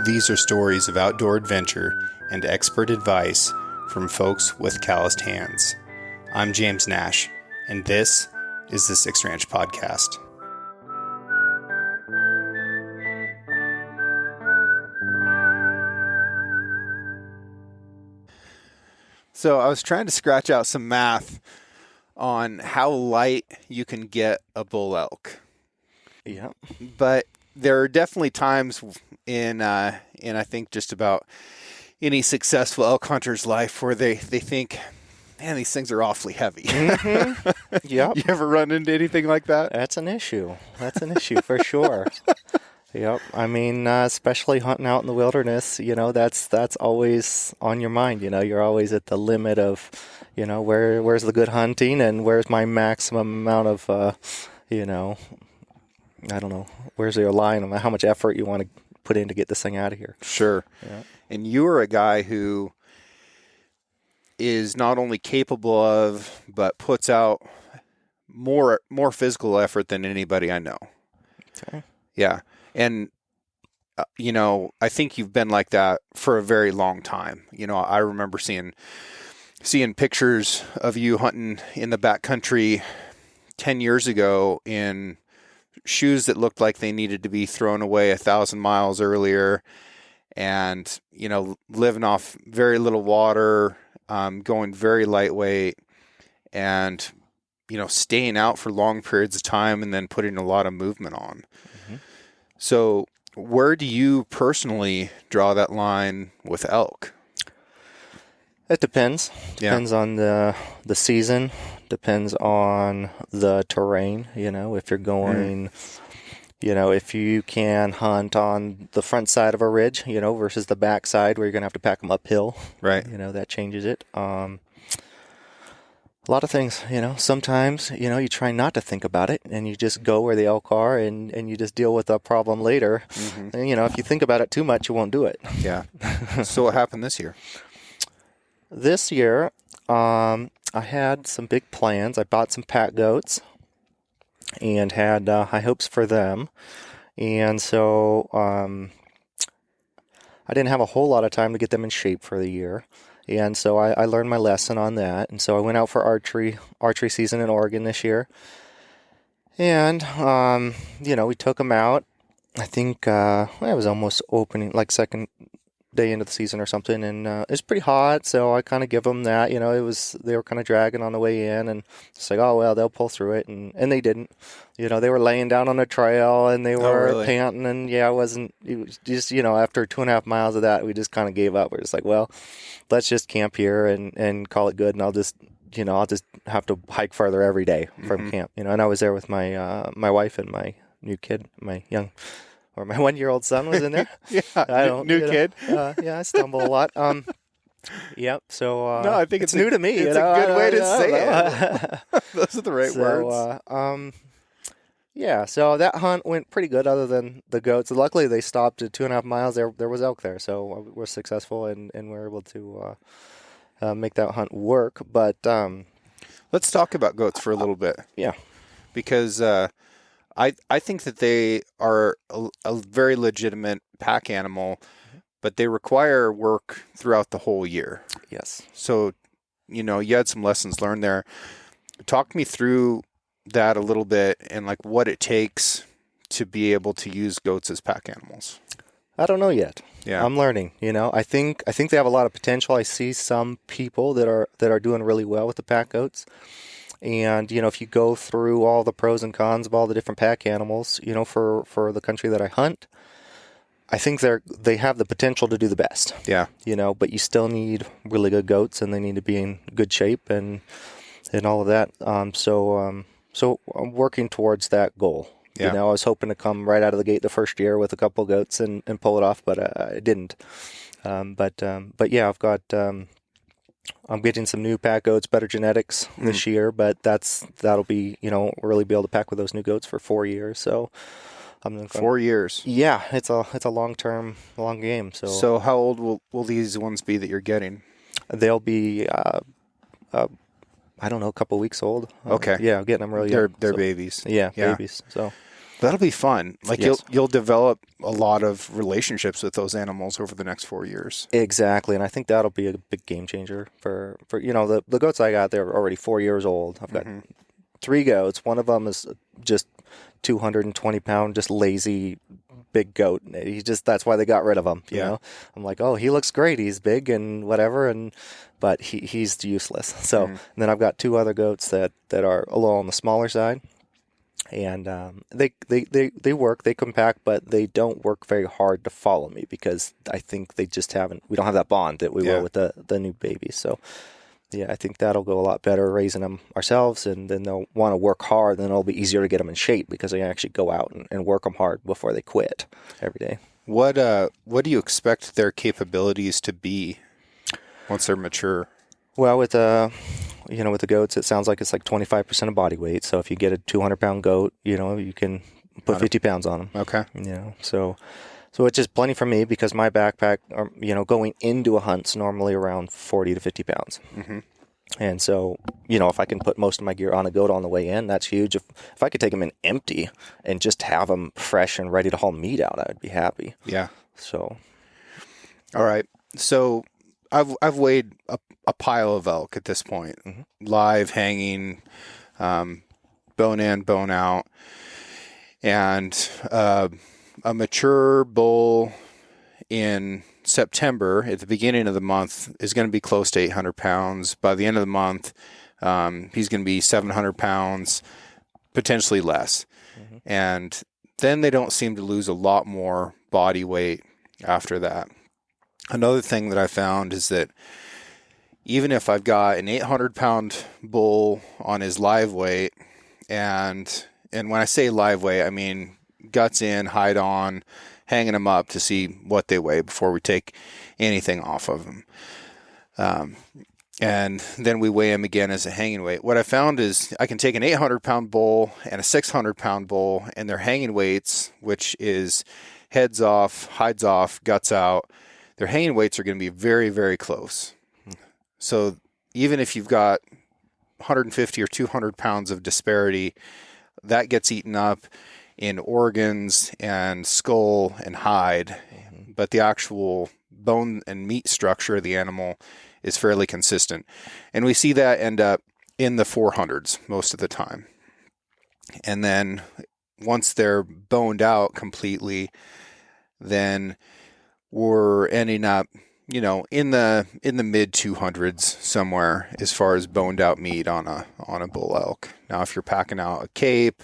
These are stories of outdoor adventure and expert advice from folks with calloused hands. I'm James Nash, and this is the Six Ranch Podcast. So I was trying to scratch out some math on how light you can get a bull elk. Yeah. But there are definitely times in I think just about any successful elk hunter's life where they think, man, these things are awfully heavy. Mm-hmm. Yep. You ever run into anything like that? That's an issue. That's an issue for sure. Yep. I mean, especially hunting out in the wilderness, that's always on your mind. You're always at the limit of, where's the good hunting and where's my maximum amount of, I don't know, where's your line on how much effort you want to put in to get this thing out of here. Sure. Yeah. And you are a guy who is not only capable of, but puts out more physical effort than anybody I know. Okay. Yeah. And, I think you've been like that for a very long time. I remember seeing pictures of you hunting in the backcountry 10 years ago in shoes that looked like they needed to be thrown away 1,000 miles earlier and, living off very little water, going very lightweight and, staying out for long periods of time and then putting a lot of movement on. Mm-hmm. So where do you personally draw that line with elk? It depends. Depends on the season. Depends on the terrain. If you're going, if you can hunt on the front side of a ridge, versus the back side where you're going to have to pack them uphill. Right. That changes it. A lot of things, sometimes, you try not to think about it and you just go where the elk are and you just deal with the problem later. Mm-hmm. And, if you think about it too much, you won't do it. Yeah. So what happened this year? This year, I had some big plans. I bought some pack goats and had high hopes for them. And so I didn't have a whole lot of time to get them in shape for the year. And so I learned my lesson on that. And so I went out for archery season in Oregon this year. And, we took them out. I think it was almost opening, like second day into the season or something. And it was pretty hot. So I kind of give them that. They were kind of dragging on the way in. And it's like, oh, well, they'll pull through it. And they didn't. They were laying down on the trail and they were panting. And it was just, after 2.5 miles of that, we just kind of gave up. We're just like, well, let's just camp here and call it good. And I'll just have to hike farther every day from camp. And I was there with my my wife and my new kid, my 1-year-old son was in there. Yeah, new kid. I stumble a lot. Yep. So no, I think it's new to me. It's a good way to say it. Those are the right words. Yeah, so that hunt went pretty good other than the goats. Luckily, they stopped at 2.5 miles. There was elk there, so we're successful and we're able to make that hunt work. But let's talk about goats for a little bit. Yeah. Because I think that they are a very legitimate pack animal, but they require work throughout the whole year. Yes. So, you had some lessons learned there. Talk me through that a little bit and like what it takes to be able to use goats as pack animals. I don't know yet. Yeah. I'm learning. I think they have a lot of potential. I see some people that are doing really well with the pack goats. And, if you go through all the pros and cons of all the different pack animals, for the country that I hunt, I think they have the potential to do the best. Yeah. But you still need really good goats and they need to be in good shape and all of that. So I'm working towards that goal. Yeah. I was hoping to come right out of the gate the first year with a couple goats and pull it off, but I didn't. But yeah, I've got, I'm getting some new pack goats, better genetics this year, but that'll be, really be able to pack with those new goats for 4 years. So I'm 4 years. Yeah. It's a long game. So how old will these ones be that you're getting? They'll be, I don't know, a couple weeks old. Okay. Yeah, getting them really young. They're babies. Yeah, babies. So That'll be fun. Like Yes. you'll develop a lot of relationships with those animals over the next 4 years. Exactly, and I think that'll be a big game changer for the goats I got. They're already 4 years old. I've got Hmm. 3 goats. One of them is just 220 pound, just lazy big goat. That's why they got rid of him. You Yeah. know, I'm like, oh, he looks great. He's big and whatever, but he's useless. So Mhm. and then I've got 2 other goats that are a little on the smaller side. And they work, they compact, but they don't work very hard to follow me because I think we don't have that bond that we Yeah. will with the new babies. So yeah, I think that'll go a lot better raising them ourselves, and then they'll want to work hard, and it'll be easier to get them in shape because they actually go out and work them hard before they quit every day. What do you expect their capabilities to be once they're mature? Well, with the goats, it sounds like it's like 25% of body weight. So if you get a 200-pound goat, you can put 50 pounds on them. Okay. So it's just plenty for me because my backpack, going into a hunt's normally around 40 to 50 pounds. Mm-hmm. And so, if I can put most of my gear on a goat on the way in, that's huge. If I could take them in empty and just have them fresh and ready to haul meat out, I would be happy. Yeah. So, All right. So I've weighed a pile of elk at this point, live, hanging, bone in, bone out, and a mature bull in September at the beginning of the month is going to be close to 800 pounds. By the end of the month, he's going to be 700 pounds, potentially less. And then they don't seem to lose a lot more body weight after that. Another thing that I found is that even if I've got an 800-pound bull on his live weight, and when I say live weight, I mean guts in, hide on, hanging them up to see what they weigh before we take anything off of them. And then we weigh them again as a hanging weight. What I found is I can take an 800-pound bull and a 600-pound bull, and their hanging weights, which is heads off, hides off, guts out, their hanging weights are going to be very, very close. So even if you've got 150 or 200 pounds of disparity, that gets eaten up in organs and skull and hide. But the actual bone and meat structure of the animal is fairly consistent. And we see that end up in the 400s most of the time. And then once they're boned out completely, then we're ending up, in the mid 200s somewhere as far as boned out meat on a bull elk. Now, if you're packing out a cape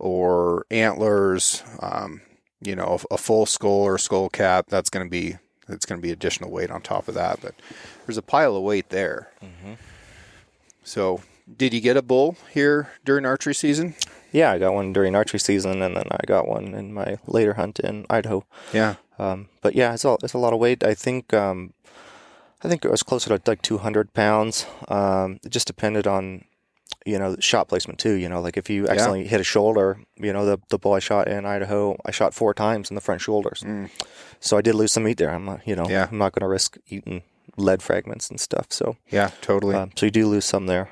or antlers, a full skull or skull cap, that's going to be additional weight on top of that. But there's a pile of weight there. Mm-hmm. So, did you get a bull here during archery season? Yeah, I got one during archery season, and then I got one in my later hunt in Idaho. Yeah. But yeah, it's a lot of weight. I think it was closer to like 200 pounds. It just depended on, shot placement too. Like if you accidentally hit a shoulder, the bull I shot in Idaho, I shot 4 times in the front shoulders. So I did lose some meat there. I'm not, I'm not going to risk eating lead fragments and stuff. So yeah, totally. So you do lose some there.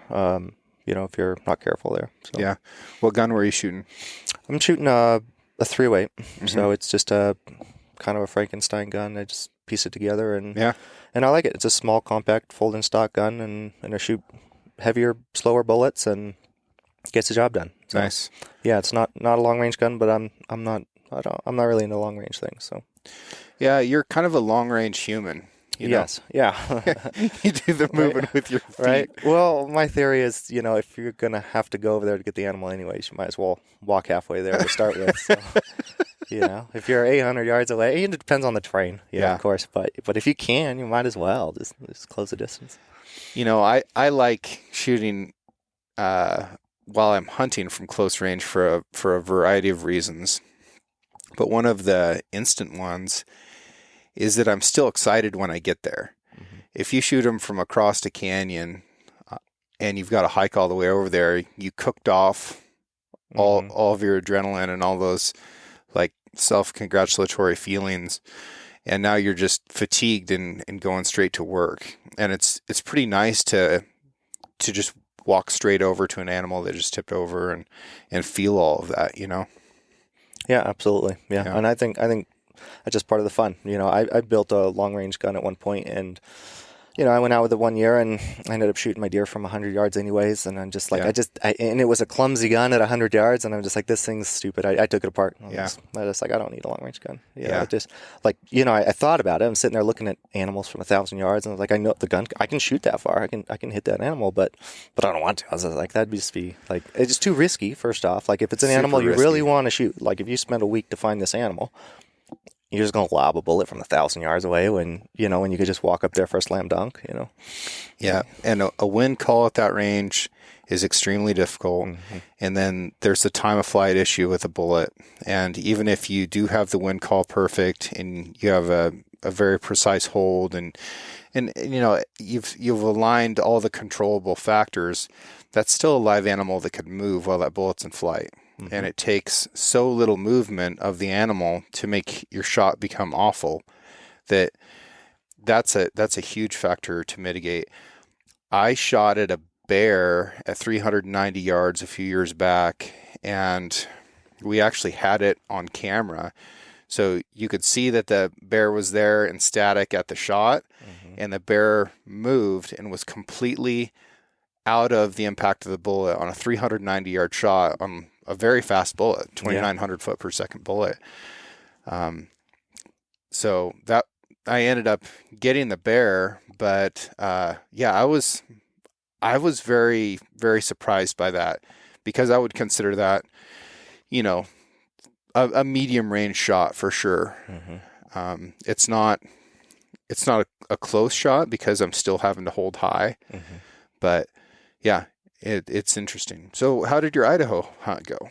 If you're not careful there. So. Yeah. What gun were you shooting? I'm shooting a 308. So it's just a kind of a Frankenstein gun. I just piece it together and I like it. It's a small, compact, fold-in stock gun, and I shoot heavier, slower bullets and gets the job done. So, nice. Yeah, it's not a long range gun, but I'm not really into long range things. So yeah, you're kind of a long range human. Yes. Yeah. You do the moving with your feet. Right. Well, my theory is, if you're going to have to go over there to get the animal anyways, you might as well walk halfway there to start with. So, if you're 800 yards away, it depends on the terrain, of course. But if you can, you might as well just close the distance. I like shooting while I'm hunting from close range for a variety of reasons. But one of the instant ones is that I'm still excited when I get there. Mm-hmm. If you shoot them from across a canyon and you've got to hike all the way over there, you cooked off all of your adrenaline and all those like self-congratulatory feelings, and now you're just fatigued and going straight to work. And it's pretty nice to just walk straight over to an animal that just tipped over and feel all of that, Yeah, absolutely. Yeah. Yeah. And I think that's just part of the fun. I built a long range gun at one point, and I went out with it one year, and I ended up shooting my deer from 100 yards anyways. And I'm just like, Yeah. and it was a clumsy gun at 100 yards, and I'm just like, this thing's stupid. I took it apart. Yeah. I just like, I don't need a long range gun. Yeah. It just like, I thought about it. I'm sitting there looking at animals from 1,000 yards, and I was like, I know the gun, I can shoot that far. I can hit that animal, but I don't want to. I was like, that'd just be like, it's just too risky. First off, like if it's an Super animal you risky. really want to shoot, like if you spend a week to find this animal, you're just gonna lob a bullet from 1,000 yards away when you could just walk up there for a slam dunk. Yeah. And a wind call at that range is extremely difficult. Mm-hmm. And then there's the time of flight issue with a bullet. And even if you do have the wind call perfect and you have a very precise hold and you've aligned all the controllable factors, that's still a live animal that could move while that bullet's in flight. Mm-hmm. And it takes so little movement of the animal to make your shot become awful that's a huge factor to mitigate. I shot at a bear at 390 yards a few years back, and we actually had it on camera. So you could see that the bear was there and static at the shot, and the bear moved and was completely out of the impact of the bullet on a 390-yard shot on a very fast bullet, 2,900 foot per second bullet. So that I ended up getting the bear, but I was very, very surprised by that because I would consider that, a medium range shot for sure. Mm-hmm. It's not a close shot because I'm still having to hold high, but yeah, it's interesting. So how did your Idaho hunt go?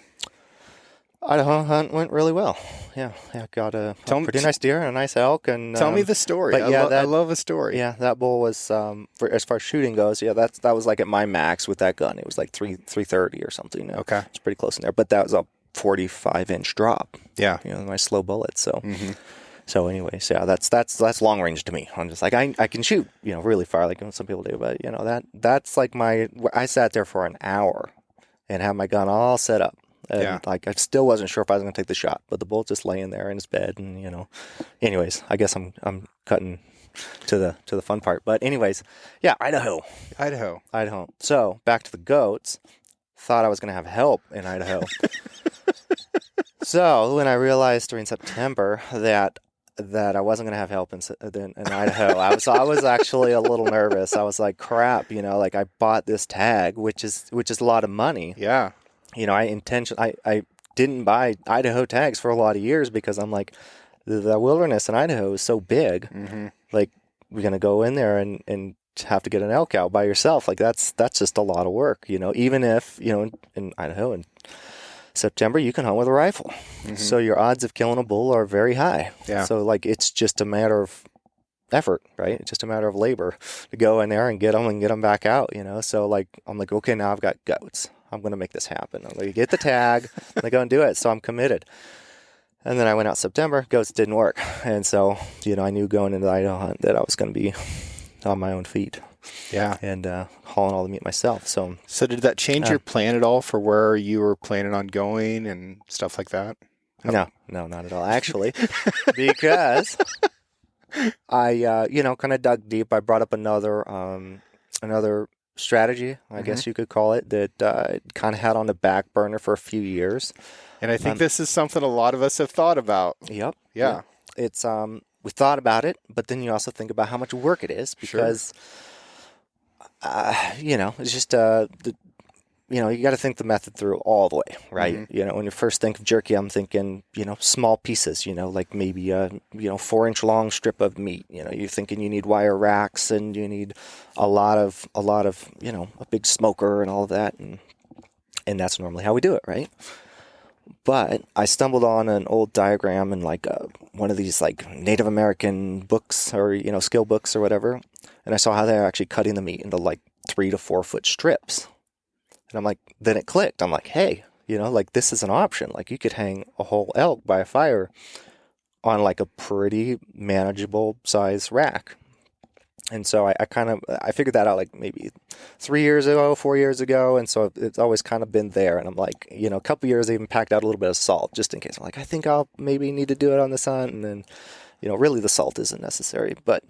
Idaho hunt went really well. Yeah, got a pretty nice deer and a nice elk. And tell me the story. But I love a story. Yeah, that bull was as far as shooting goes. Yeah, that was like at my max with that gun. It was like 330 or something. Okay, it's pretty close in there. But that was a 45-inch drop. Yeah, my slow bullet. So. So anyways, yeah, that's long range to me. I'm just like I can shoot, really far, like some people do, but that's like I sat there for an hour and had my gun all set up. And like I still wasn't sure if I was going to take the shot, but the bullet's just laying there in his bed, and anyways, I guess I'm cutting to the fun part. But anyways, yeah, Idaho. So back to the goats. Thought I was going to have help in Idaho. So when I realized during September that I wasn't going to have help in Idaho, I was actually a little nervous. I was like, crap, like I bought this tag, which is a lot of money. Yeah. I didn't buy Idaho tags for a lot of years because I'm like, the wilderness in Idaho is so big. Like we're going to go in there and have to get an elk out by yourself. Like that's just a lot of work, even if, in Idaho and September, you can hunt with a rifle. So your odds of killing a bull are very high. Yeah. So like, it's just a matter of effort, right? It's just a matter of labor to go in there and get them back out, So like, I'm like, okay, now I've got goats. I'm going to make this happen. I'm going to get the tag. I'm going to go and do it. So I'm committed. And then I went out September. Goats didn't work. And so, I knew going into the Idaho hunt that I was going to be on my own feet. Yeah. And hauling all the meat myself. So did that change your plan at all for where you were planning on going and stuff like that? No, not at all. Actually, because I, kind of dug deep. I brought up another strategy, I guess you could call it, that kind of had on the back burner for a few years. And I think this is something a lot of us have thought about. Yep. Yeah. It's we thought about it, but then you also think about how much work it is because, it's just you got to think the method through all the way, right? When you first think of jerky, I'm thinking, small pieces, like maybe a 4-inch long strip of meat. You're thinking you need wire racks and you need a lot of a big smoker and all of that, and that's normally how we do it, right? But I stumbled on an old diagram in like one of these like Native American books or skill books or whatever, and I saw how they're actually cutting the meat into like 3 to 4 foot strips. And I'm like, then it clicked. I'm like, hey, like this is an option. Like you could hang a whole elk by a fire on like a pretty manageable size rack. And so I figured that out like maybe 3 years ago, 4 years ago. And so it's always kind of been there. And I'm like, a couple years I even packed out a little bit of salt just in case. I'm like, I think I'll maybe need to do it on this hunt. And then, really the salt isn't necessary. But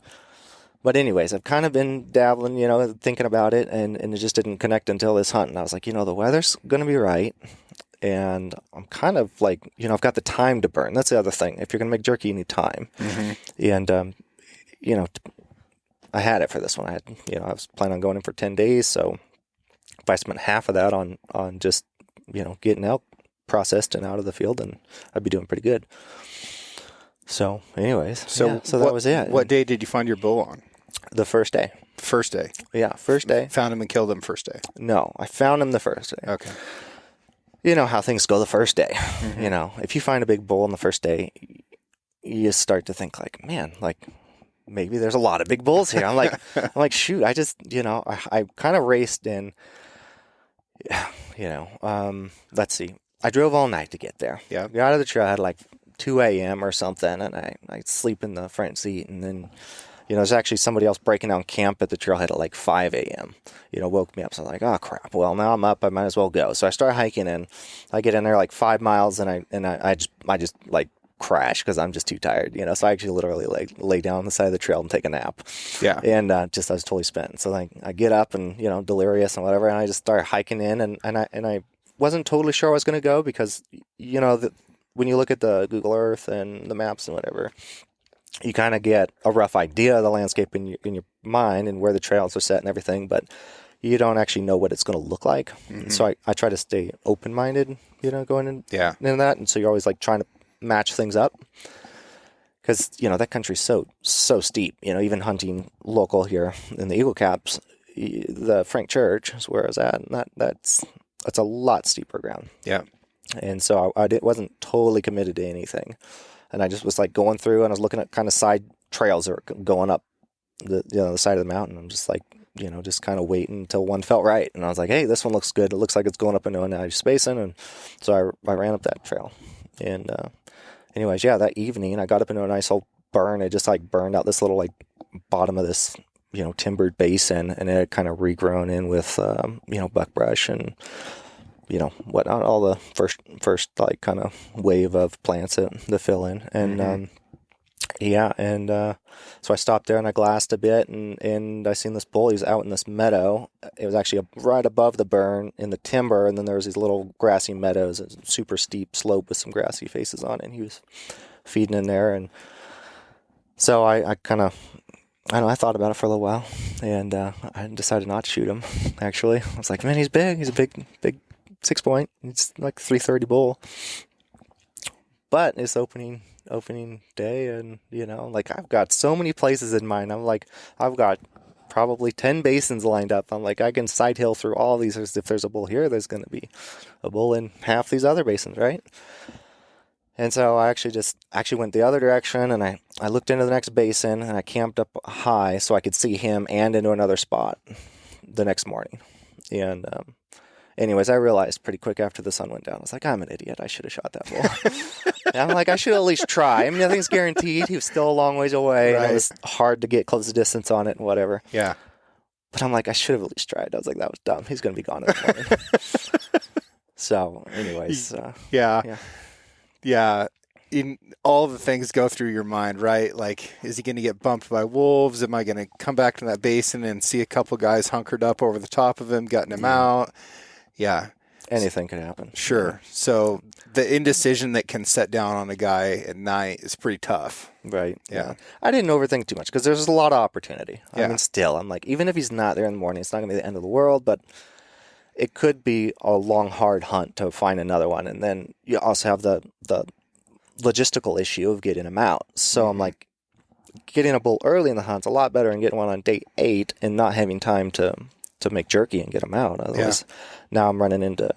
anyways, I've kind of been dabbling, thinking about it, and it just didn't connect until this hunt. And I was like, the weather's going to be right. And I'm kind of like, I've got the time to burn. That's the other thing. If you're going to make jerky, you need time. Mm-hmm. And, I had it for this one. I was planning on going in for 10 days. So if I spent half of that on just, getting out processed and out of the field, then I'd be doing pretty good. So anyways, so that was it. What day did you find your bull on? The first day. First day. Yeah, first day. Found him and killed him first day. No, I found him the first day. Okay. You know how things go the first day. Mm-hmm. If you find a big bull on the first day, you start to think like, man, like maybe there's a lot of big bulls here. I'm like, shoot, I just, I kind of raced in, let's see. I drove all night to get there. Yeah. Got out of the trail at like 2 a.m. or something, and I sleep in the front seat, and then, there's actually somebody else breaking down camp at the trailhead at like 5 a.m. Woke me up. So I'm like, oh crap. Well, now I'm up. I might as well go. So I start hiking in. I get in there like 5 miles, and I just like crash because I'm just too tired. So I actually literally like lay down on the side of the trail and take a nap. Yeah. And I was totally spent. So like I get up and delirious and whatever, and I just start hiking in, and I wasn't totally sure I was going to go because when you look at the Google Earth and the maps and whatever, you kind of get a rough idea of the landscape in your mind and where the trails are set and everything, but you don't actually know what it's going to look like. Mm-hmm. So I try to stay open-minded, going in, yeah. in that. And so you're always like trying to match things up because, that country's so steep, even hunting local here in the Eagle Caps, the Frank Church is where I was at. And that's a lot steeper ground. Yeah. And so I wasn't totally committed to anything. And I just was like going through, and I was looking at kind of side trails that were going up the side of the mountain. I'm just like, just kind of waiting until one felt right. And I was like, hey, this one looks good. It looks like it's going up into a nice basin. And so I ran up that trail. And anyways, yeah, that evening I got up into a nice old burn. It just like burned out this little like bottom of this, timbered basin, and it had kind of regrown in with, buckbrush and, whatnot, all the first like kind of wave of plants that fill in. And, so I stopped there and I glassed a bit, and I seen this bull. He was out in this meadow. It was actually right above the burn in the timber, and then there was these little grassy meadows, a super steep slope with some grassy faces on it, and he was feeding in there. And so I kind of, I thought about it for a little while, and I decided not to shoot him, actually. I was like, man, he's big. He's a big 6-point. It's like 330 bull. But it's opening day, and like I've got so many places in mind. I'm like, I've got probably 10 basins lined up. I'm like, I can side hill through all these. If there's a bull here, there's going to be a bull in half these other basins, right? And so I actually went the other direction, and I looked into the next basin, and I camped up high so I could see him and into another spot the next morning. And anyways, I realized pretty quick after the sun went down, I was like, I'm an idiot. I should have shot that bull. And I'm like, I should at least try. I mean, nothing's guaranteed. He was still a long ways away. Right. And it was hard to get close distance on it and whatever. Yeah. But I'm like, I should have at least tried. I was like, that was dumb. He's going to be gone in the morning. So anyways. Yeah. In all the things go through your mind, right? Like, is he going to get bumped by wolves? Am I going to come back to that basin and see a couple guys hunkered up over the top of him, gutting him out? Yeah. Anything could happen. Sure. So the indecision that can set down on a guy at night is pretty tough. Right. Yeah. I didn't overthink too much because there's a lot of opportunity. Yeah. I mean, still, I'm like, even if he's not there in the morning, it's not going to be the end of the world, but it could be a long, hard hunt to find another one. And then you also have the logistical issue of getting him out. So I'm like, getting a bull early in the hunt's a lot better than getting one on day 8 and not having time to make jerky and get him out. Otherwise, now I'm running into,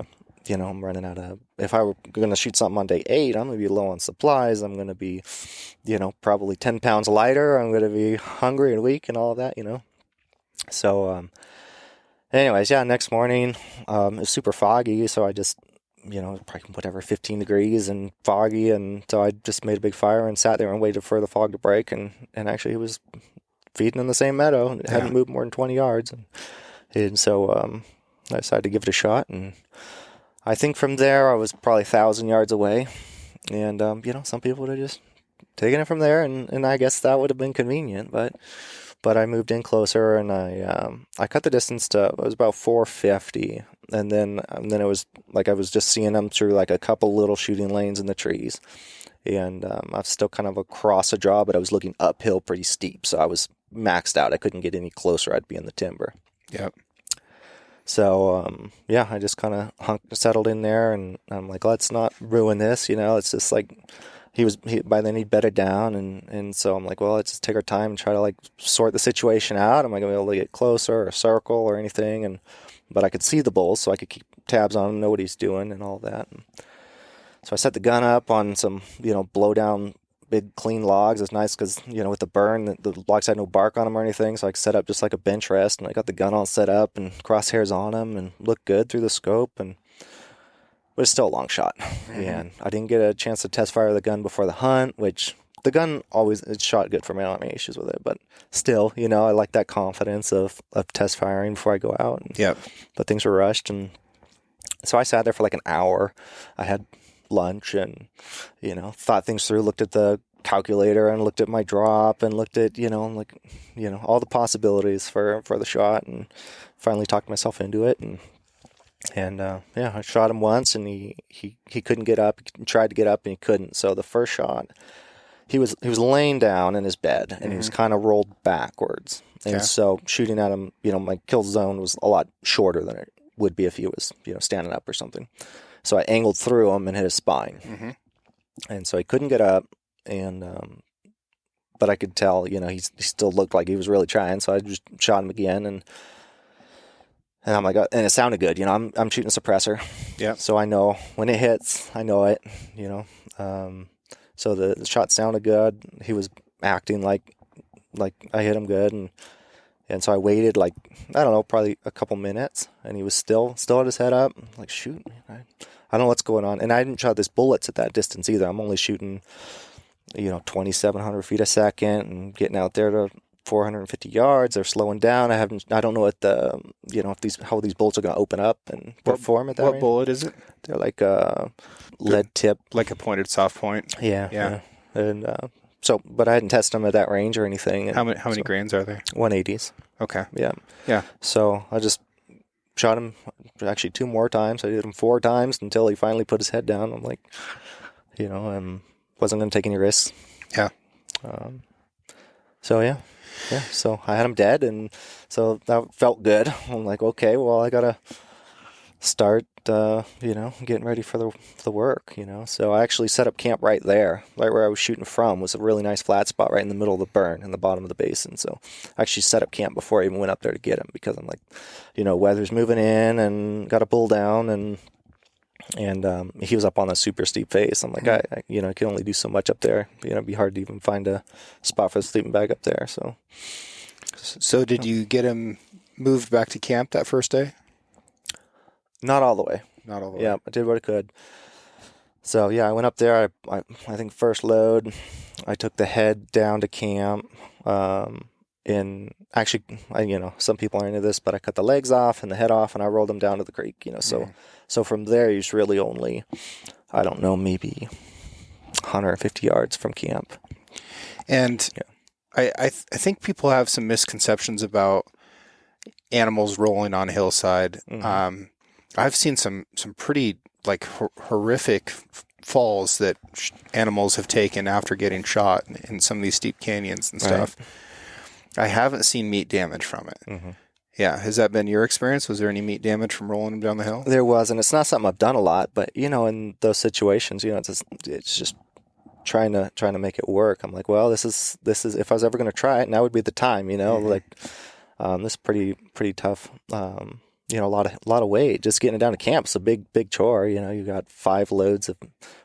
I'm running out of, if I were going to shoot something on day 8, I'm going to be low on supplies. I'm going to be, probably 10 pounds lighter. I'm going to be hungry and weak and all of that, So, anyways, next morning, it was super foggy. So I just, probably whatever, 15 degrees and foggy. And so I just made a big fire and sat there and waited for the fog to break. And actually it was feeding in the same meadow. It hadn't Yeah. moved more than 20 yards. And so I decided to give it a shot. And I think from there, I was probably 1,000 yards away. And, some people would have just taken it from there. And I guess that would have been convenient. But I moved in closer, and I cut the distance to, it was about 450. And then it was like I was just seeing them through like a couple little shooting lanes in the trees. And I was still kind of across a draw, but I was looking uphill pretty steep. So I was maxed out. I couldn't get any closer. I'd be in the timber. Yep. So, I just kind of settled in there, and I'm like, let's not ruin this. It's just like by then he'd bedded down. And so I'm like, well, let's just take our time and try to like sort the situation out. Am I going to be able to get closer or circle or anything? But I could see the bull, so I could keep tabs on him, know what he's doing and all that. And so I set the gun up on some, blow down big clean logs. It's nice because, with the burn, the logs had no bark on them or anything. So I set up just like a bench rest, and I got the gun all set up and crosshairs on them and looked good through the scope. But it's still a long shot. Mm-hmm. And I didn't get a chance to test fire the gun before the hunt, which the gun it shot good for me. I don't have any issues with it. But still, I like that confidence of test firing before I go out. Yep. But things were rushed. And so I sat there for like an hour. I had lunch and, thought things through, looked at the calculator and looked at my drop and looked at, all the possibilities for the shot, and finally talked myself into it. And I shot him once, and he couldn't get up. He tried to get up and he couldn't. So the first shot, he was laying down in his bed, and he was kind of rolled backwards. And so shooting at him, my kill zone was a lot shorter than it would be if he was, standing up or something. So I angled through him and hit his spine. Mm-hmm. And so he couldn't get up, but I could tell, he still looked like he was really trying. So I just shot him again, and I'm like, and it sounded good. I'm shooting a suppressor. Yeah. So I know when it hits, I know it, so the shot sounded good. He was acting like I hit him good. And so I waited probably a couple minutes, and he was still had his head up. I'm like, shoot, I don't know what's going on. And I didn't shot this bullets at that distance either. I'm only shooting, 2,700 feet a second and getting out there to 450 yards. They're slowing down. I don't know what how these bullets are going to open up and perform at that range. What bullet is it? They're like a lead tip. Like a pointed soft point? Yeah. And but I hadn't tested them at that range or anything. How many grains are there? 180s. Okay. Yeah. So I just shot him actually 2 more times. I did him 4 times until he finally put his head down. I'm like, wasn't going to take any risks. Yeah. So yeah. So I had him dead, and so that felt good. I'm like, okay, well, I gotta start, getting ready for the work. So I actually set up camp right there, right where I was shooting from. Was a really nice flat spot right in the middle of the burn, in the bottom of the basin. So I actually set up camp before I even went up there to get him, because I'm like, weather's moving in, and got a bull down, and he was up on a super steep face. I'm like, I can only do so much up there. It'd be hard to even find a spot for the sleeping bag up there. So did you get him moved back to camp that first day? Not all the way. Not all the way. Yeah, I did what I could. So yeah, I went up there. I think first load, I took the head down to camp. Some people aren't into this, but I cut the legs off and the head off, and I rolled them down to the creek. So from there, he's really only, I don't know, maybe 150 yards from camp. And I think people have some misconceptions about animals rolling on a hillside. Mm-hmm. I've seen some pretty horrific falls that animals have taken after getting shot in some of these steep canyons and stuff. Right. I haven't seen meat damage from it. Mm-hmm. Yeah. Has that been your experience? Was there any meat damage from rolling them down the hill? There was, and it's not something I've done a lot, but in those situations, it's just trying to make it work. I'm like, well, this is if I was ever going to try it, now would be the time. Mm-hmm. This is pretty tough. A lot of weight. Just getting it down to camp is a big chore. You got 5 loads of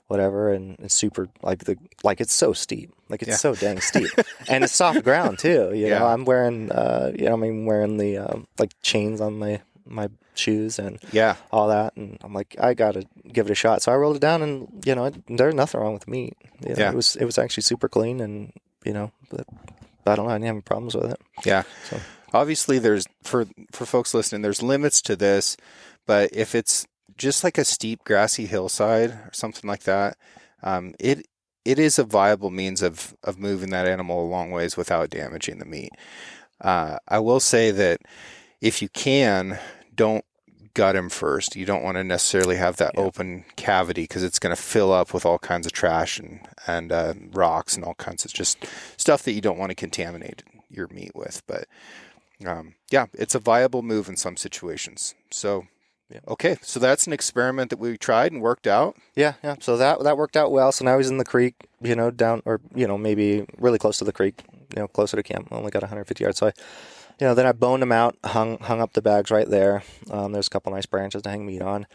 whatever, and it's super it's so steep. It's so dang steep, and it's soft ground too. I'm wearing wearing the chains on my shoes and all that, and I'm like, I gotta give it a shot. So I rolled it down, and there's nothing wrong with the meat. It was actually super clean, and but I don't know, I didn't have any problems with it. Yeah. So Obviously, there's for folks listening, there's limits to this, but if it's just like a steep grassy hillside or something like that, it is a viable means of moving that animal a long ways without damaging the meat. I will say that if you can, don't gut him first. You don't want to necessarily have that open cavity because it's going to fill up with all kinds of trash and rocks and all kinds of just stuff that you don't want to contaminate your meat with. But yeah, it's a viable move in some situations. So, okay, so that's an experiment that we tried and worked out. Yeah. So that worked out well. So now he's in the creek, down, or, maybe really close to the creek, closer to camp. Only got 150 yards. So then I boned him out, hung up the bags right there. There's a couple nice branches to hang meat on.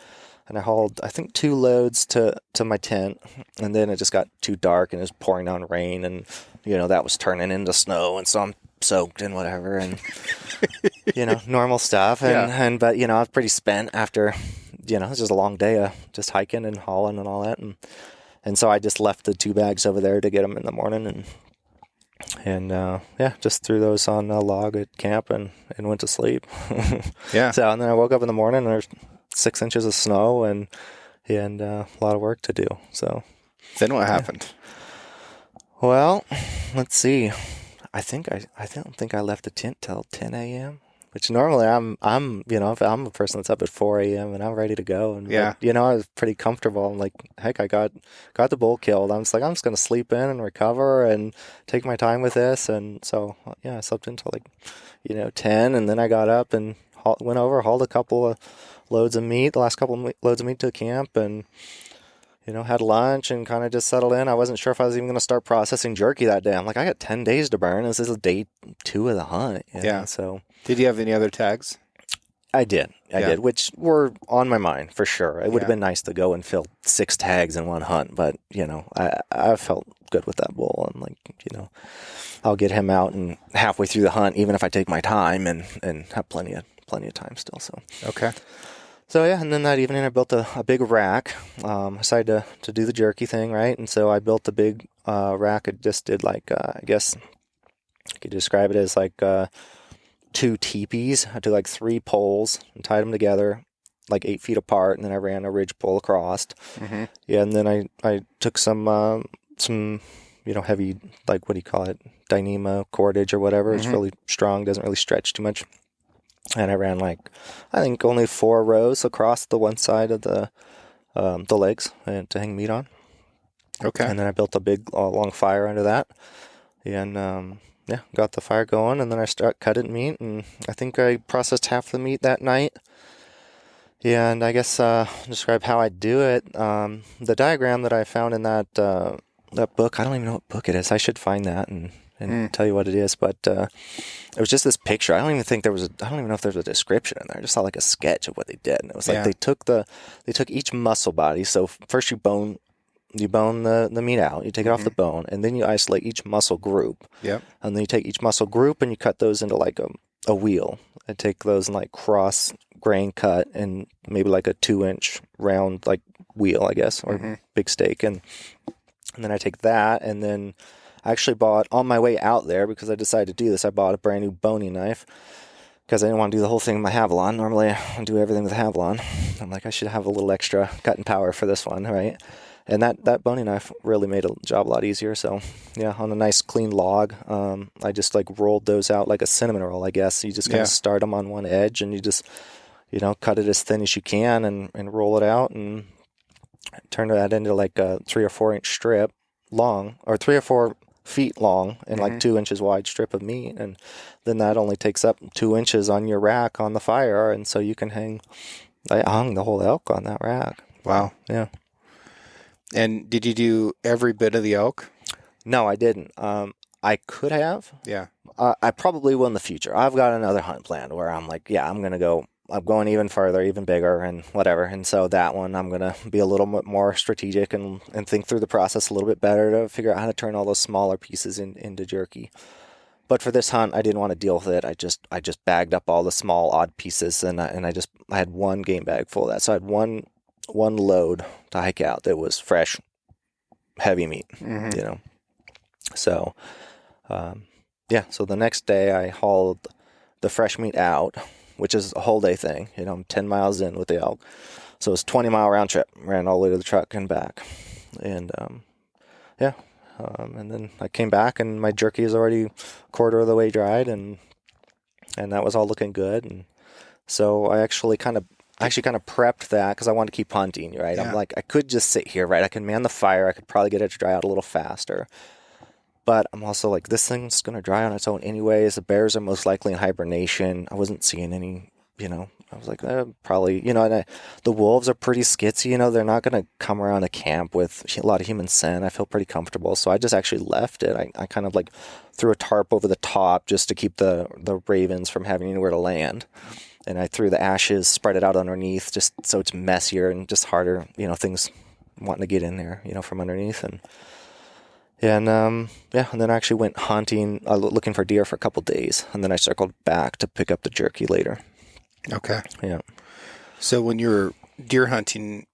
And I hauled, I think, 2 loads to my tent. And then it just got too dark and it was pouring down rain. And, that was turning into snow. And so I'm soaked and whatever. And, normal stuff. And but, I was pretty spent after, it was just a long day of just hiking and hauling and all that. And so I just left the 2 bags over there to get them in the morning. And just threw those on a log at camp and went to sleep. Yeah. So, and then I woke up in the morning and there's 6 inches of snow and a lot of work to do. So then what happened? Well, let's see. I don't think I left the tent till 10 a.m. Which normally I'm if I'm a person that's up at 4 a.m. and I'm ready to go. And yeah, but, I was pretty comfortable. I'm like, heck, I got the bull killed. I'm just going to sleep in and recover and take my time with this. And so I slept until 10, and then I got up and went over, hauled a couple of loads of meat, the last couple of loads of meat to camp, and had lunch and kind of just settled in. I wasn't sure if I was even going to start processing jerky that day. I'm like, I got 10 days to burn. This is day 2 of the hunt. Yeah. So. Did you have any other tags? I did, which were on my mind for sure. It would have been nice to go and fill 6 tags in one hunt, but I felt good with that bull, and I'll get him out and halfway through the hunt, even if I take my time and have plenty of time still. So okay. So and then that evening I built a big rack. I decided to do the jerky thing, right? And so I built a big rack. I just did I guess I could describe it as 2 teepees. I took 3 poles and tied them together 8 feet apart, and then I ran a ridge pole across. Mm-hmm. Yeah, and then I took some heavy, what do you call it, Dyneema cordage or whatever. Mm-hmm. It's really strong, doesn't really stretch too much. And I ran I think only 4 rows across the one side of the legs and to hang meat on. Okay. And then I built a big long fire under that, and got the fire going. And then I start cutting meat, and I think I processed half the meat that night. And I guess describe how I do it. The diagram that I found in that book, I don't even know what book it is. I should find that and tell you what it is. But it was just this picture. I don't even know if there's a description in there. I just saw a sketch of what they did. And it was they took each muscle body. So first you bone the meat out. You take it off the bone, and then you isolate each muscle group. Yep. And then you take each muscle group and you cut those into a wheel. I take those and cross grain cut and maybe a 2-inch round wheel, I guess, or big steak. And then I take that, and then I actually bought, on my way out there, because I decided to do this, I bought a brand new boning knife because I didn't want to do the whole thing with my Havilon. Normally I do everything with a Havilon. I'm like, I should have a little extra cutting power for this one, right? And that boning knife really made the job a lot easier. So, on a nice clean log, I just rolled those out like a cinnamon roll, I guess. You just kind of start them on one edge, and you just, cut it as thin as you can and roll it out and turn that into a 3 or 4 inch strip long, or 3 or 4 feet long, and 2 inches wide strip of meat. And then that only takes up 2 inches on your rack on the fire. And so you can I hung the whole elk on that rack. Wow. Yeah. And did you do every bit of the elk? No, I didn't. I could have. Yeah. I probably will in the future. I've got another hunt planned where I'm I'm going even further, even bigger, and whatever. And so that one, I'm going to be a little bit more strategic and think through the process a little bit better to figure out how to turn all those smaller pieces into jerky. But for this hunt, I didn't want to deal with it. I just bagged up all the small odd pieces, and I had one game bag full of that. So I had one load to hike out that was fresh, heavy meat, So, Yeah, so the next day I hauled the fresh meat out, which is a whole day thing. I'm 10 miles in with the elk. So it was 20-mile round trip. Ran all the way to the truck and back. And yeah, and then I came back and my jerky is already a quarter of the way dried, and that was all looking good. And so I actually kind of prepped that because I wanted to keep hunting, right? I'm Yeah. like, I could just sit here, right? I can man the fire. I could probably get it to dry out a little faster. But I'm also like, this thing's going to dry on its own anyways. The bears are most likely in hibernation. I wasn't seeing any, I was like, probably, and the wolves are pretty skitsy, they're not going to come around a camp with a lot of human scent. I feel pretty comfortable. So I just actually left it. I kind of like threw a tarp over the top just to keep the ravens from having anywhere to land. And I threw the ashes, spread it out underneath just so it's messier and just harder, things wanting to get in there, from underneath. And yeah, and then I actually went hunting, looking for deer for a couple days, and then I circled back to pick up the jerky later. Okay. Yeah. So when you were deer hunting,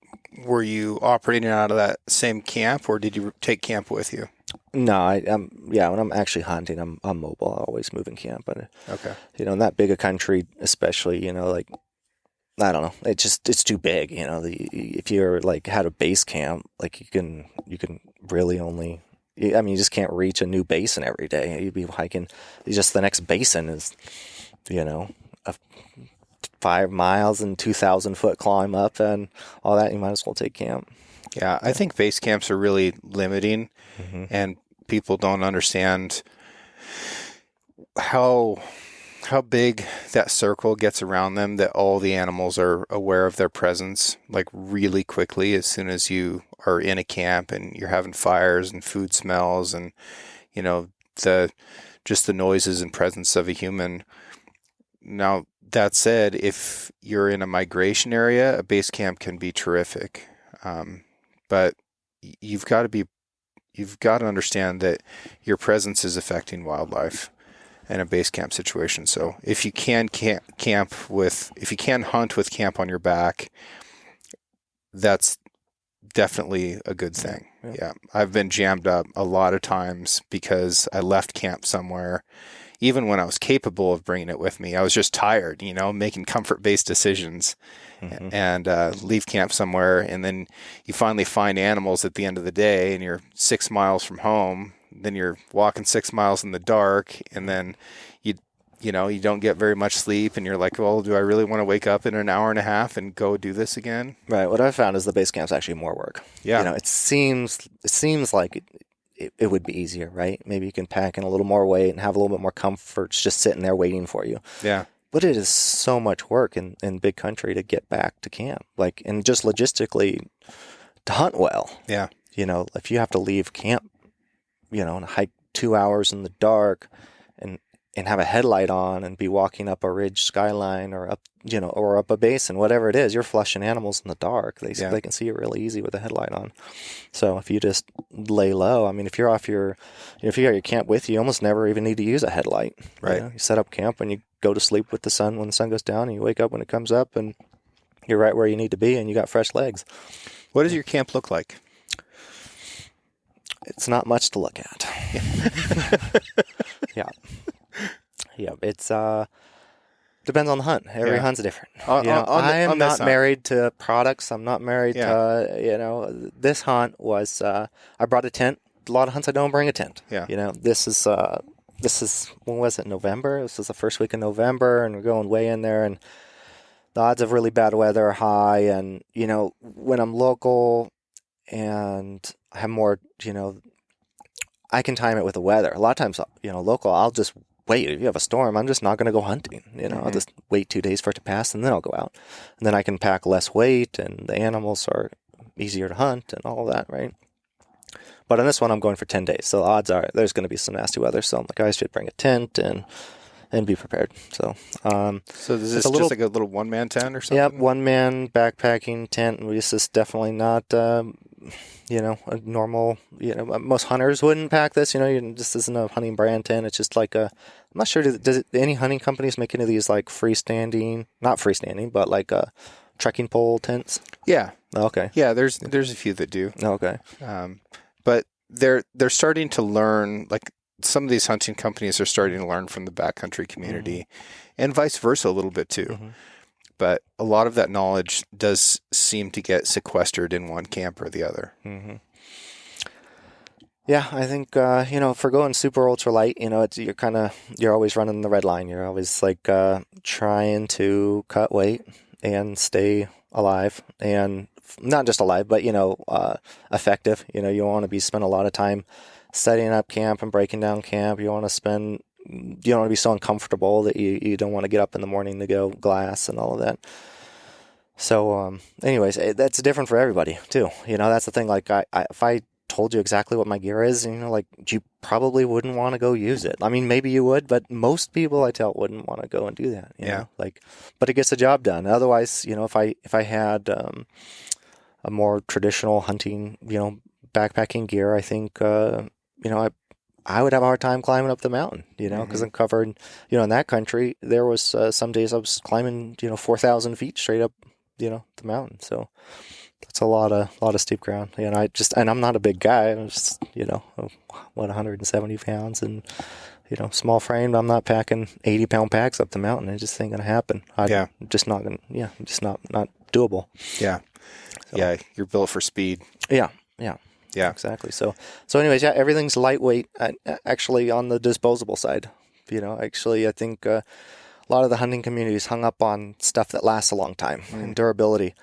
were you operating out of that same camp, or did you take camp with you? No, yeah, when I'm actually hunting, I'm mobile. I always move in camp, but Okay. in that big a country, especially, like, I don't know, it's too big. If you're like had a base camp, like you can really only. I mean, you just can't reach a new basin every day. You'd be hiking. Just the next basin is, a 5 miles and 2,000 foot climb up and all that. You might as well take camp. Yeah, I think base camps are really limiting, and people don't understand how big that circle gets around them, that all the animals are aware of their presence like really quickly as soon as you are in a camp and you're having fires and food smells and the noises and presence of a human. Now, that said, if you're in a migration area, a base camp can be terrific. But you've got to understand that your presence is affecting wildlife in a base camp situation. So if you can hunt with camp on your back, that's definitely a good thing. Yeah. I've been jammed up a lot of times because I left camp somewhere, even when I was capable of bringing it with me. I was just tired, making comfort-based decisions, and leave camp somewhere. And then you finally find animals at the end of the day and you're 6 miles from home. Then you're walking 6 miles in the dark, and then you don't get very much sleep, and you're like, well, do I really want to wake up in an hour and a half and go do this again? Right. What I've found is the base camp's actually more work. Yeah. It seems like it would be easier, right? Maybe you can pack in a little more weight and have a little bit more comfort just sitting there waiting for you. Yeah. But it is so much work in big country to get back to camp, and just logistically to hunt well. Yeah. If you have to leave camp, and hike 2 hours in the dark and have a headlight on and be walking up a ridge skyline or up, or up a basin, whatever it is, you're flushing animals in the dark. They can see it really easy with a headlight on. So if you just lay low, I mean, if you got your camp with you, you almost never even need to use a headlight. Right. You set up camp and you go to sleep with the sun when the sun goes down, and you wake up when it comes up, and you're right where you need to be, and you got fresh legs. What does your camp look like? It's not much to look at. Yeah. Yeah. It's depends on the hunt. Every hunt's different. I am not married to products. I'm not married to this hunt was I brought a tent. A lot of hunts I don't bring a tent. Yeah. This is when was it? November? This was the first week of November, and we're going way in there, and the odds of really bad weather are high. And when I'm local and I have more, I can time it with the weather. A lot of times, local, I'll just wait. If you have a storm, I'm just not going to go hunting. I'll just wait 2 days for it to pass, and then I'll go out. And then I can pack less weight, and the animals are easier to hunt and all of that, right? But on this one, I'm going for 10 days. So the odds are there's going to be some nasty weather. So I'm like, I should bring a tent and be prepared. So is this just like a little one-man tent or something? Yeah, one-man backpacking tent. This is definitely not, a normal, most hunters wouldn't pack this. This isn't a hunting brand tent. It's just like I'm not sure, does any hunting companies make any of these like not freestanding, but like trekking pole tents? Yeah. Okay. Yeah, there's a few that do. Okay. But they're starting to learn, like some of these hunting companies are starting to learn from the backcountry community, and vice versa a little bit too. But a lot of that knowledge does seem to get sequestered in one camp or the other. Yeah, I think, for going super ultralight, you're always running the red line. You're always like trying to cut weight and stay alive, and not just alive, but, effective. You don't want to be spend a lot of time setting up camp and breaking down camp. You don't want to be so uncomfortable that you don't want to get up in the morning to go glass and all of that. So, anyways, that's different for everybody too. That's the thing. Like if I told you exactly what my gear is, you probably wouldn't want to go use it. I mean, maybe you would, but most people I tell wouldn't want to go and do that. You know? But it gets the job done. Otherwise, if I had a more traditional hunting, backpacking gear, I think, I would have a hard time climbing up the mountain, because I'm covered, in that country, there was some days I was climbing, 4,000 feet straight up, the mountain. So that's a lot of steep ground. And I'm not a big guy. I'm just, 170 pounds and, small frame. I'm not packing 80-pound packs up the mountain. It just ain't going to happen. Just not doable. Yeah. So. Yeah. You're built for speed. Yeah. Exactly. So anyways, everything's lightweight, actually on the disposable side. Actually, I think a lot of the hunting community is hung up on stuff that lasts a long time and durability.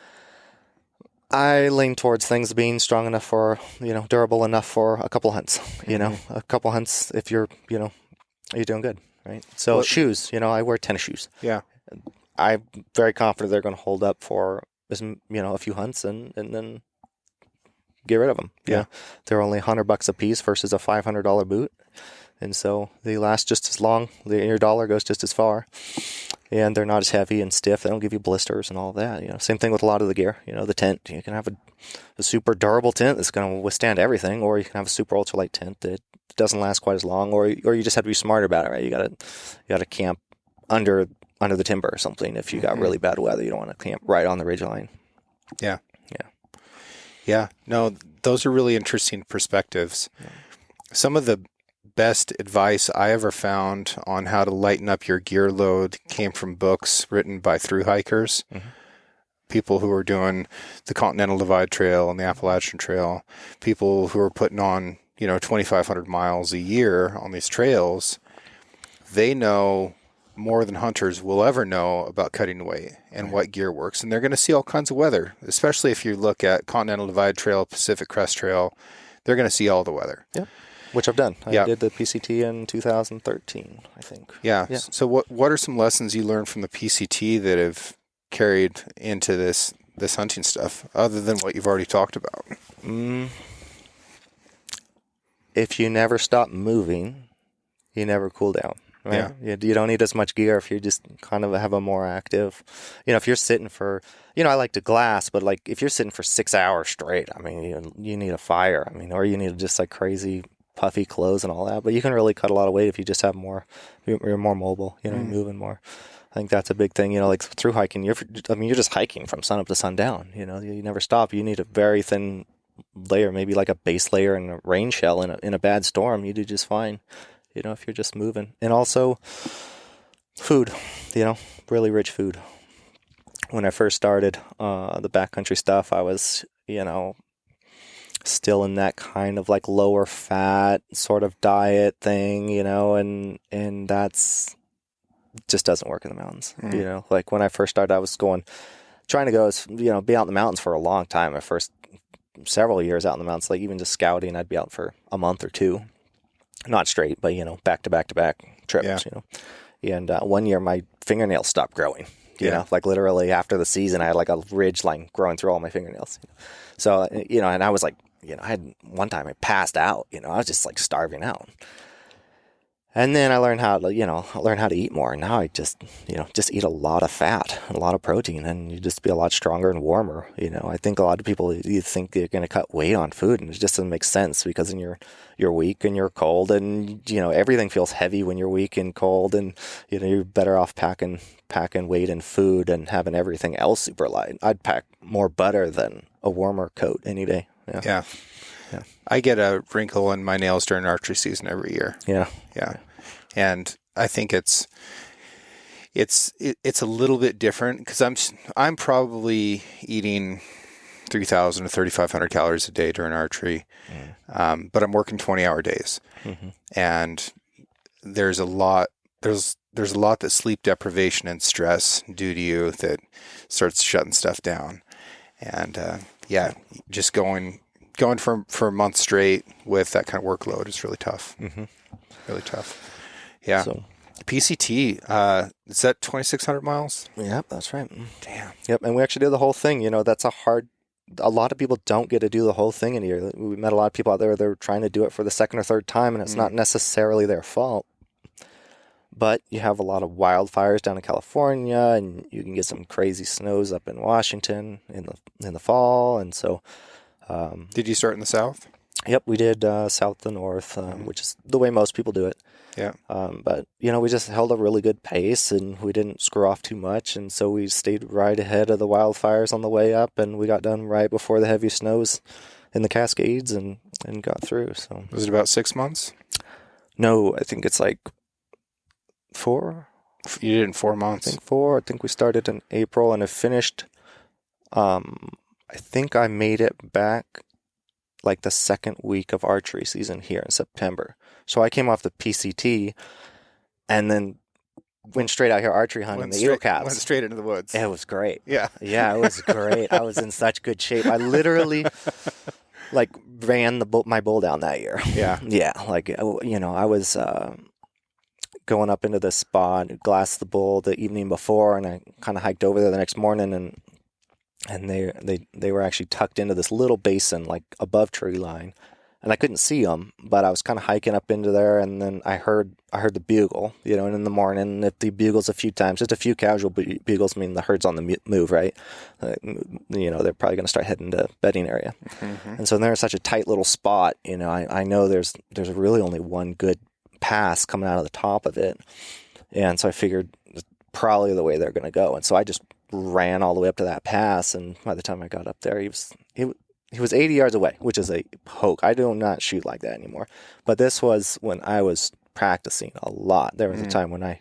I lean towards things being strong enough for, durable enough for a couple hunts, a couple hunts if you're doing good, right? So shoes, I wear tennis shoes. Yeah. I'm very confident they're going to hold up for, a few hunts and then get rid of them. Yeah. They're only $100 a piece versus a $500 boot. And so they last just as long. Your dollar goes just as far. And they're not as heavy and stiff. They don't give you blisters and all that. Same thing with a lot of the gear. The tent. You can have a super durable tent that's going to withstand everything, or you can have a super ultralight tent that doesn't last quite as long, or you just have to be smarter about it, right? You got to camp under the timber or something. If you got really bad weather, you don't want to camp right on the ridgeline. Yeah. Yeah. No, those are really interesting perspectives. Yeah. Some of the best advice I ever found on how to lighten up your gear load came from books written by thru hikers, people who are doing the Continental Divide Trail and the Appalachian Trail, people who are putting on, 2,500 miles a year on these trails. They know more than hunters will ever know about cutting weight and what gear works. And they're going to see all kinds of weather, especially if you look at Continental Divide Trail, Pacific Crest Trail, they're going to see all the weather. Yeah. Which I've done. I did the PCT in 2013, I think. Yeah. So what are some lessons you learned from the PCT that have carried into this hunting stuff, other than what you've already talked about? If you never stop moving, you never cool down. Right? Yeah. You don't need as much gear if you just kind of have a more active, if you're sitting for, I like to glass, but like if you're sitting for 6 hours straight, I mean, you need a fire. I mean, or you need just like crazy puffy clothes and all that, but you can really cut a lot of weight if you just have you're more mobile, you're moving more. I think that's a big thing, like through hiking, you're just hiking from sun up to sundown, you never stop. You need a very thin layer, maybe like a base layer and a rain shell in a bad storm. You do just fine. If you're just moving. And also food, really rich food. When I first started the backcountry stuff, I was, still in that kind of like lower fat sort of diet thing, and that's just doesn't work in the mountains. Like when I first started, I was trying to go, be out in the mountains for a long time. My first several years out in the mountains, like even just scouting, I'd be out for a month or two. Not straight, but, back to back to back trips, And 1 year my fingernails stopped growing, like literally after the season, I had like a ridge line growing through all my fingernails. So, and I was like, I had one time I passed out, I was just like starving out. And then I learned how to, eat more. And now I just eat a lot of fat, a lot of protein, and you just be a lot stronger and warmer. I think a lot of people, you think they're going to cut weight on food, and it just doesn't make sense because then you're weak and you're cold, and, everything feels heavy when you're weak and cold, and, you're better off packing weight in food and having everything else super light. I'd pack more butter than a warmer coat any day. Yeah. Yeah. I get a wrinkle in my nails during archery season every year. Yeah. Yeah. And I think it's a little bit different because I'm probably eating 3,000 to 3,500 calories a day during archery, but I'm working 20-hour days, and there's a lot that sleep deprivation and stress do to you that starts shutting stuff down, and just going for a month straight with that kind of workload is really tough. Really tough. Yeah. So. PCT, is that 2,600 miles? Yep, that's right. Damn. Yep, and we actually did the whole thing. That's a lot of people don't get to do the whole thing in a year. We met a lot of people out there that are trying to do it for the second or third time, and it's not necessarily their fault. But you have a lot of wildfires down in California, and you can get some crazy snows up in Washington in the fall, and so. Did you start in the south? Yep, we did south to north, which is the way most people do it. Yeah. But, we just held a really good pace, and we didn't screw off too much, and so we stayed right ahead of the wildfires on the way up, and we got done right before the heavy snows in the Cascades and got through. So. Was it about 6 months? No, I think it's like 4. You did it in 4 months? I think 4. I think we started in April, and it finished, I think I made it back like the second week of archery season here in September. So I came off the PCT and then went straight out here archery hunting the eagle calves. Went straight into the woods. It was great. Yeah. Yeah, it was great. I was in such good shape. I literally ran my bull down that year. Yeah. Yeah. I was going up into this spot, glassed the bull the evening before, and I kind of hiked over there the next morning, and they were actually tucked into this little basin, like above tree line, and I couldn't see them, but I was kind of hiking up into there, and then I heard the bugle, and in the morning, if the bugles a few times, just a few casual bugles, mean the herd's on the move, right? They're probably going to start heading to bedding area, and so they're in such a tight little spot. I know there's really only one good pass coming out of the top of it, and so I figured probably the way they're going to go, and so I just ran all the way up to that pass, and by the time I got up there, he was 80 yards away, which is a poke. I do not shoot like that anymore. But this was when I was practicing a lot. There was a time when I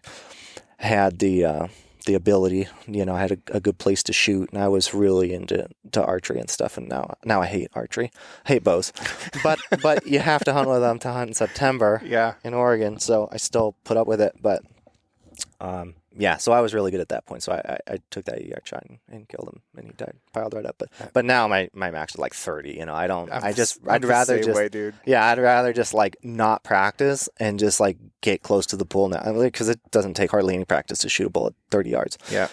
had the ability, I had a good place to shoot, and I was really into archery and stuff. And now I hate archery, hate bows, but you have to hunt with them to hunt in September, in Oregon. So I still put up with it, but. So I was really good at that point. So I took that ER shot and killed him, and he died, piled right up. But now my max is like 30. I'd rather just not practice and just get close to the pool now, because it doesn't take hardly any practice to shoot a bull at 30 yards. Yeah.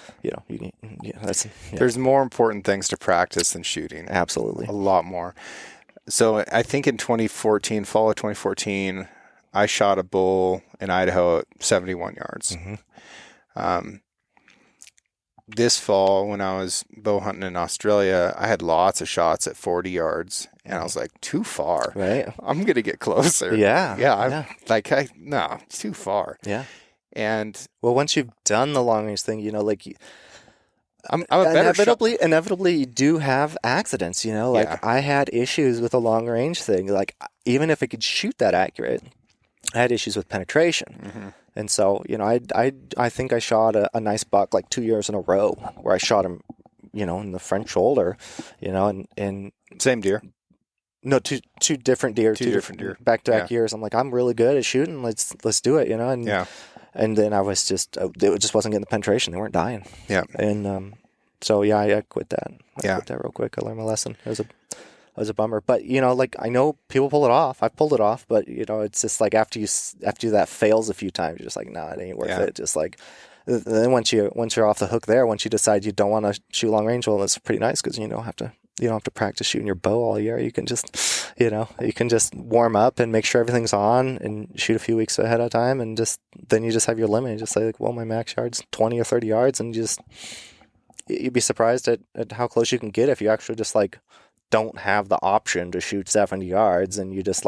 There's more important things to practice than shooting. Absolutely. A lot more. So I think in fall of 2014, I shot a bull in Idaho at 71 yards. This fall, when I was bow hunting in Australia, I had lots of shots at 40 yards, and I was like, too far. Right. I'm going to get closer. Yeah. No, it's too far. Yeah. And once you've done the long range thing, I'm a better shot. Inevitably, you do have accidents, I had issues with the long range thing. Even if I could shoot that accurate, I had issues with penetration. And so, I think I shot a nice buck 2 years in a row where I shot him, in the front shoulder, and same deer. No, two different deer, two different deer, back-to-back years. I'm like, I'm really good at shooting. Let's do it, and then I was just, it just wasn't getting the penetration. They weren't dying. Yeah. And I quit that. I quit that real quick. I learned my lesson. It was a bummer. But, I know people pull it off. I've pulled it off. But, it's just after that fails a few times, you're just like, nah, it ain't worth it. Just then once you're off the hook there, once you decide you don't want to shoot long range, well, it's pretty nice because you don't have to practice shooting your bow all year. You can just, you can just warm up and make sure everything's on and shoot a few weeks ahead of time. And then you just have your limit. You just say my max yard's 20 or 30 yards. And you'd be surprised at how close you can get if you actually just don't have the option to shoot 70 yards and you just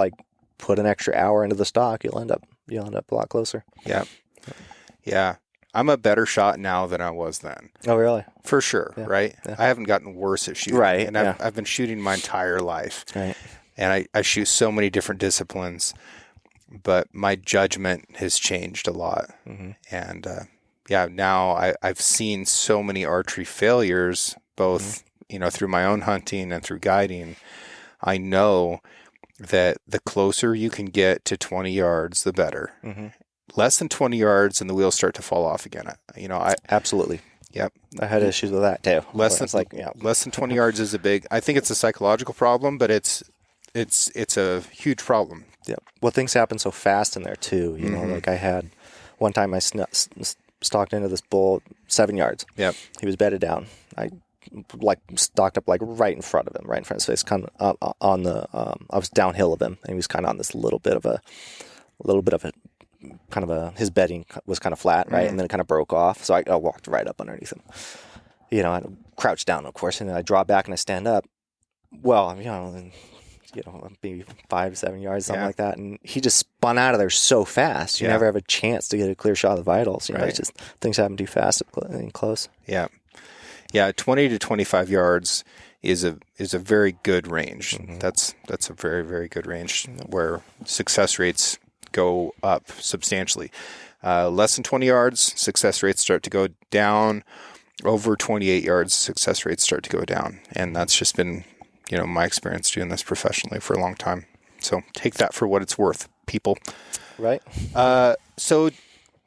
put an extra hour into the stock, you'll end up a lot closer. Yeah. I'm a better shot now than I was then. Oh, really? For sure, right? Yeah. I haven't gotten worse at shooting. Right. And I've been shooting my entire life. Right. and I shoot so many different disciplines, but my judgment has changed a lot. Mm-hmm. And yeah, now I've seen so many archery failures, both through my own hunting and through guiding. I know that the closer you can get to 20 yards, the better. Mm-hmm. Less than 20 yards and the wheels start to fall off again. Absolutely. Yep. I had issues with that too. Less than 20 yards is I think it's a psychological problem, but it's a huge problem. Yeah. Well, things happen so fast in there too. You know, like I had one time I stalked into this bull 7 yards. Yep. He was bedded down. I stalked up right in front of him, right in front of his face, kind of on the. I was downhill of him, and he was kind of on this little bit of a his bedding was kind of flat, right, and then it kind of broke off. So I walked right up underneath him. You know, I crouched down, of course, and then I draw back and I stand up. Well, maybe 5 to 7 yards, something like that, and he just spun out of there so fast. You never have a chance to get a clear shot of the vitals. You know, it's just things happen too fast and close. Yeah. Yeah, 20 to 25 yards is a very good range. That's a very, very good range where success rates go up substantially. Less than 20 yards, success rates start to go down. Over 28 yards, success rates start to go down. And that's just been, my experience doing this professionally for a long time. So take that for what it's worth, people. Right. So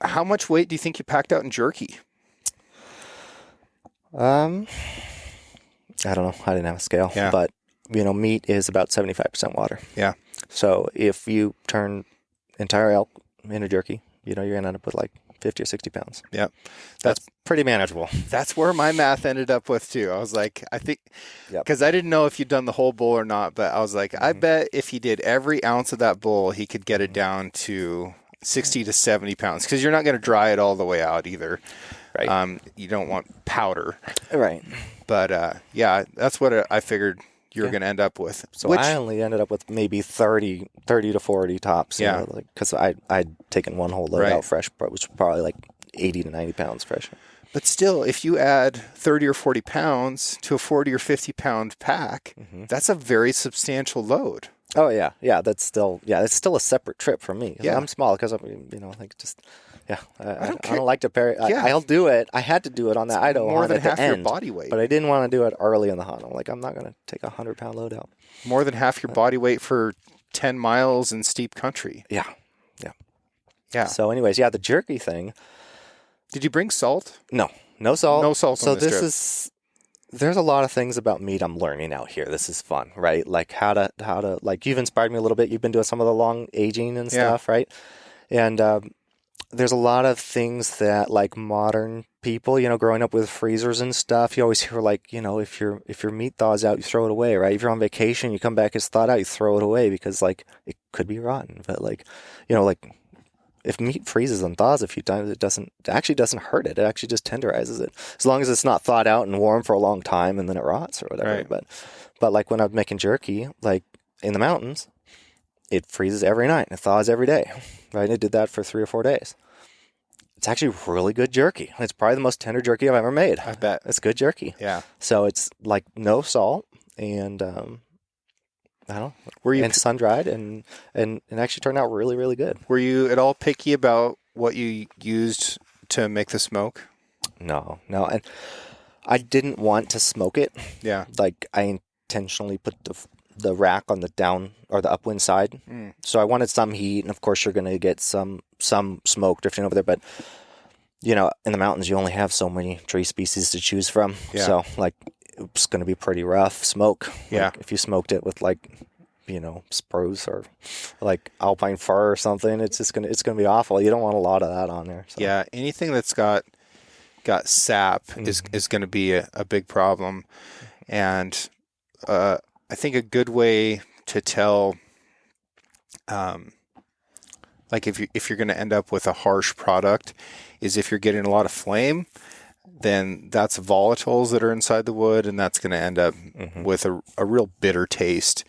how much weight do you think you packed out in jerky? I don't know. I didn't have a scale, but meat is about 75% water. Yeah. So if you turn entire elk into jerky, you're going to end up with like 50 or 60 pounds. Yep. That's pretty manageable. That's where my math ended up with too. I was like, I think, because I didn't know if you'd done the whole bull or not, but I was like, I bet if he did every ounce of that bull, he could get it down to 60 to 70 pounds, because you're not going to dry it all the way out either. Right. You don't want powder. Right. But that's what I figured you were going to end up with. So I only ended up with maybe 30 to 40 tops. Yeah. Because I'd taken one whole load out fresh, which was probably like 80 to 90 pounds fresh. But still, if you add 30 or 40 pounds to a 40 or 50 pound pack, that's a very substantial load. Oh, yeah. Yeah, it's still a separate trip for me. Yeah. I'm small because I'm, I don't like to pair. I'll do it. I had to do it on the Idaho more hunt than at the half end, your body weight. but I didn't want to do it early in the hunt. I'm like, I'm not going to take a 100-pound load out. More than half your body weight for 10 miles in steep country. Yeah. So anyways, the jerky thing. Did you bring salt? No salt. No salt So on this trip. There's a lot of things about meat I'm learning out here. This is fun, right? Like how to like, you've inspired me a little bit. You've been doing some of the long aging and stuff, right? And there's a lot of things that like modern people, growing up with freezers and stuff, you always hear like, if your meat thaws out, you throw it away, right? If you're on vacation, you come back, it's thawed out, you throw it away because like it could be rotten. But like, like if meat freezes and thaws a few times, it actually doesn't hurt it. It actually just tenderizes it. As long as it's not thawed out and warm for a long time and then it rots or whatever. Right. But like when I'm making jerky, like in the mountains, it freezes every night and it thaws every day, right? And it did that for 3 or 4 days. It's actually really good jerky. It's probably the most tender jerky I've ever made. I bet. It's good jerky. Yeah. So it's like no salt and I don't know. And sun-dried and it actually turned out really, really good. Were you at all picky about what you used to make the smoke? No. And I didn't want to smoke it. Yeah. Like I intentionally put the rack on the down or the upwind side. So I wanted some heat, and of course you're going to get some smoke drifting over there, but in the mountains you only have so many tree species to choose from. Yeah. So like it's going to be pretty rough smoke. Yeah. Like, if you smoked it with like spruce or like alpine fir or something, it's going to be awful. You don't want a lot of that on there. So. Yeah, anything that's got sap is going to be a big problem. And I think a good way to tell, like if you're going to end up with a harsh product, is if you're getting a lot of flame, then that's volatiles that are inside the wood, and that's going to end up with a real bitter taste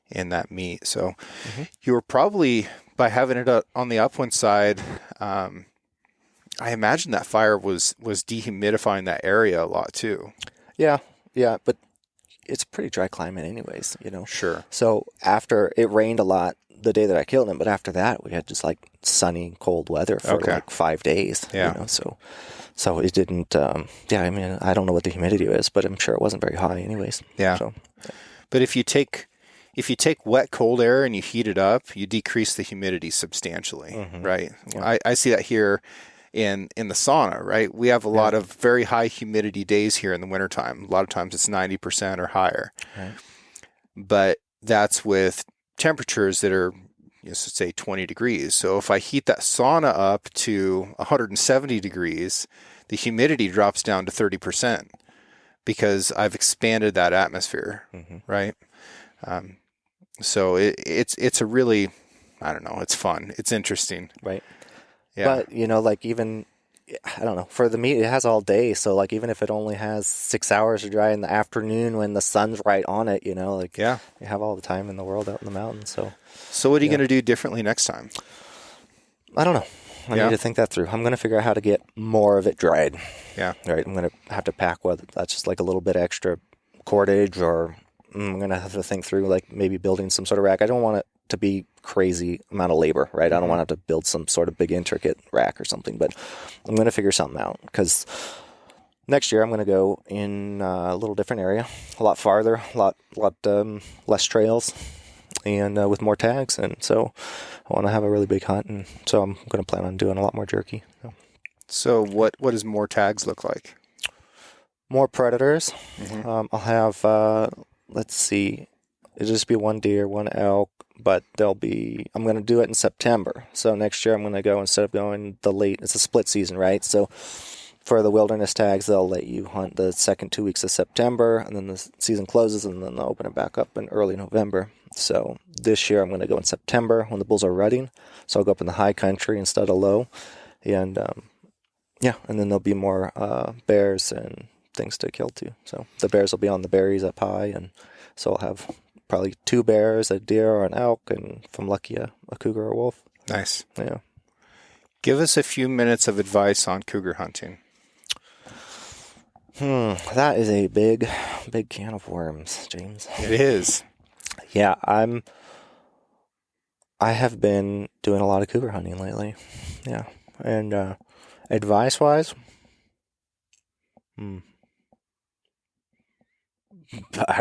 in that meat. So you were probably, by having it on the upwind side, I imagine that fire was dehumidifying that area a lot too. Yeah, but it's a pretty dry climate anyways, Sure. So after it rained a lot the day that I killed him, but after that we had just like sunny, cold weather for Okay. like 5 days, Yeah. So it didn't, I mean, I don't know what the humidity is, but I'm sure it wasn't very high anyways. Yeah. So, But if you take wet cold air and you heat it up, you decrease the humidity substantially, right? Yeah. I see that here in the sauna, right? We have a lot of very high humidity days here in the wintertime. A lot of times it's 90% or higher. Right. But that's with temperatures that are, let's say 20 degrees. So if I heat that sauna up to 170 degrees, the humidity drops down to 30% because I've expanded that atmosphere, right? So it's a really, I don't know, it's fun. It's interesting. Right. Yeah. But, like even, I don't know, for the meat, it has all day. So like even if it only has 6 hours to dry in the afternoon when the sun's right on it, like Yeah. you have all the time in the world out in the mountains. So what are you going to do differently next time? I don't know. I need to think that through. I'm going to figure out how to get more of it dried. Yeah. Right. I'm going to have to pack whether that's just like a little bit extra cordage, or I'm going to have to think through like maybe building some sort of rack. I don't want it to be crazy amount of labor, right? I don't want to have to build some sort of big intricate rack or something, but I'm going to figure something out because next year I'm going to go in a little different area, a lot farther, a lot less trails, and with more tags. And so I want to have a really big hunt, and so I'm going to plan on doing a lot more jerky. So what does more tags look like? More predators. I'll have, let's see, it'll just be one deer, one elk, but I'm going to do it in September. So next year I'm going to go, instead of going it's a split season, right? So for the wilderness tags, they'll let you hunt the second 2 weeks of September, and then the season closes, and then they'll open it back up in early November. So this year I'm going to go in September when the bulls are rutting. So I'll go up in the high country instead of low. And and then there'll be more bears and things to kill too. So the bears will be on the berries up high, and so I'll have probably 2 bears, a deer or an elk, and if I'm lucky, a cougar or a wolf. Nice. Yeah. Give us a few minutes of advice on cougar hunting. That is a big, big can of worms, James. It is. Yeah, I have been doing a lot of cougar hunting lately. Yeah. And advice-wise, I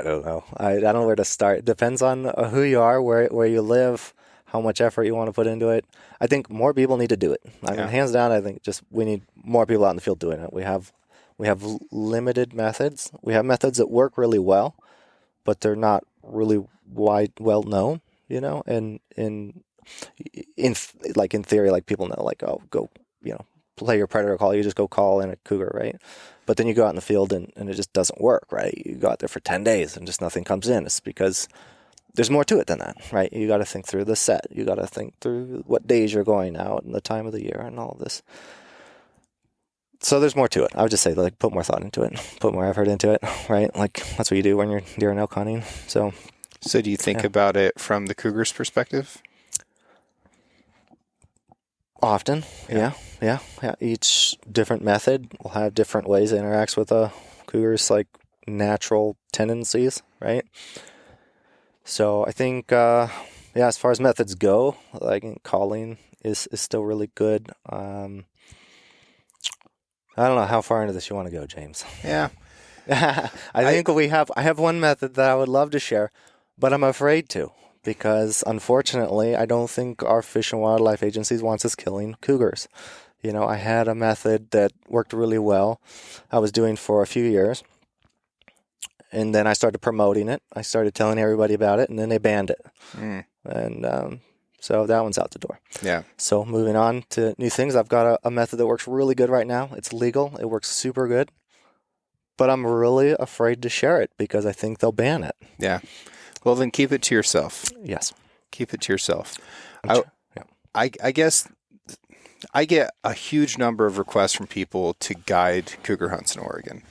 don't know. I don't know where to start. It depends on who you are, where you live, how much effort you want to put into it. I think more people need to do it. I mean, hands down, I think we need more people out in the field doing it. We have limited methods. We have methods that work really well, but they're not really well known, and in theory, like people know, like, oh, go, play your predator call, you just go call in a cougar, right? But then you go out in the field and it just doesn't work, right? You go out there for 10 days and just nothing comes in. It's because there's more to it than that, right? You got to think through the set. You got to think through what days you're going out and the time of the year and all of this. So there's more to it. I would just say, like, put more thought into it, put more effort into it, right? Like, that's what you do when you're deer and elk hunting. So do you think about it from the cougar's perspective? Often, yeah. Each different method will have different ways it interacts with a cougar's like natural tendencies, right? So I think, as far as methods go, like calling is still really good. I don't know how far into this you want to go, James. Yeah. I think I have one method that I would love to share, but I'm afraid to. Because unfortunately, I don't think our Fish and Wildlife agencies wants us killing cougars. I had a method that worked really well. I was doing for a few years. And then I started promoting it. I started telling everybody about it, and then they banned it. And so that one's out the door. Yeah. So moving on to new things, I've got a method that works really good right now. It's legal. It works super good. But I'm really afraid to share it because I think they'll ban it. Yeah. Well, then keep it to yourself. Yes. Keep it to yourself. Yeah. I guess I get a huge number of requests from people to guide cougar hunts in Oregon,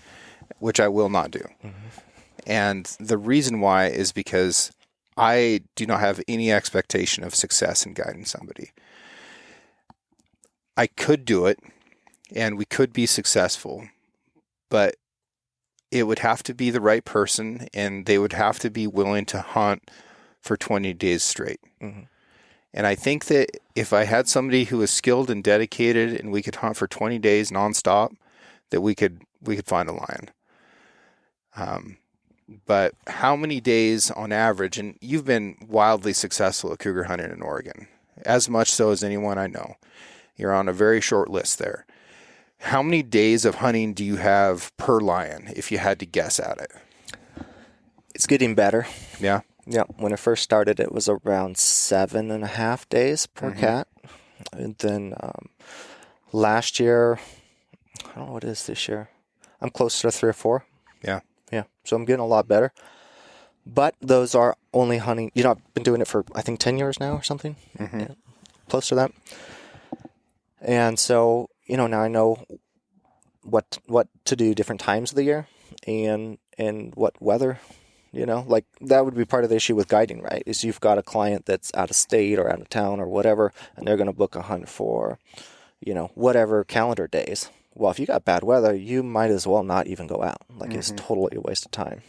which I will not do. And the reason why is because I do not have any expectation of success in guiding somebody. I could do it, and we could be successful, but it would have to be the right person, and they would have to be willing to hunt for 20 days straight. Mm-hmm. And I think that if I had somebody who was skilled and dedicated and we could hunt for 20 days nonstop, that we could find a lion. But how many days on average, and you've been wildly successful at cougar hunting in Oregon, as much so as anyone I know. You're on a very short list there. How many days of hunting do you have per lion, if you had to guess at it? It's getting better. Yeah? Yeah. When it first started, it was around 7.5 days per cat. And then last year, I don't know what it is this year. I'm closer to 3 or 4. Yeah. Yeah. So I'm getting a lot better. But those are only hunting. I've been doing it for, I think, 10 years now or something. Mm-hmm. Yeah, close to that. And so, now I know what to do different times of the year and what weather, like that would be part of the issue with guiding, right? Is you've got a client that's out of state or out of town or whatever, and they're going to book a hunt for, whatever calendar days. Well, if you got bad weather, you might as well not even go out. Like it's totally a waste of time,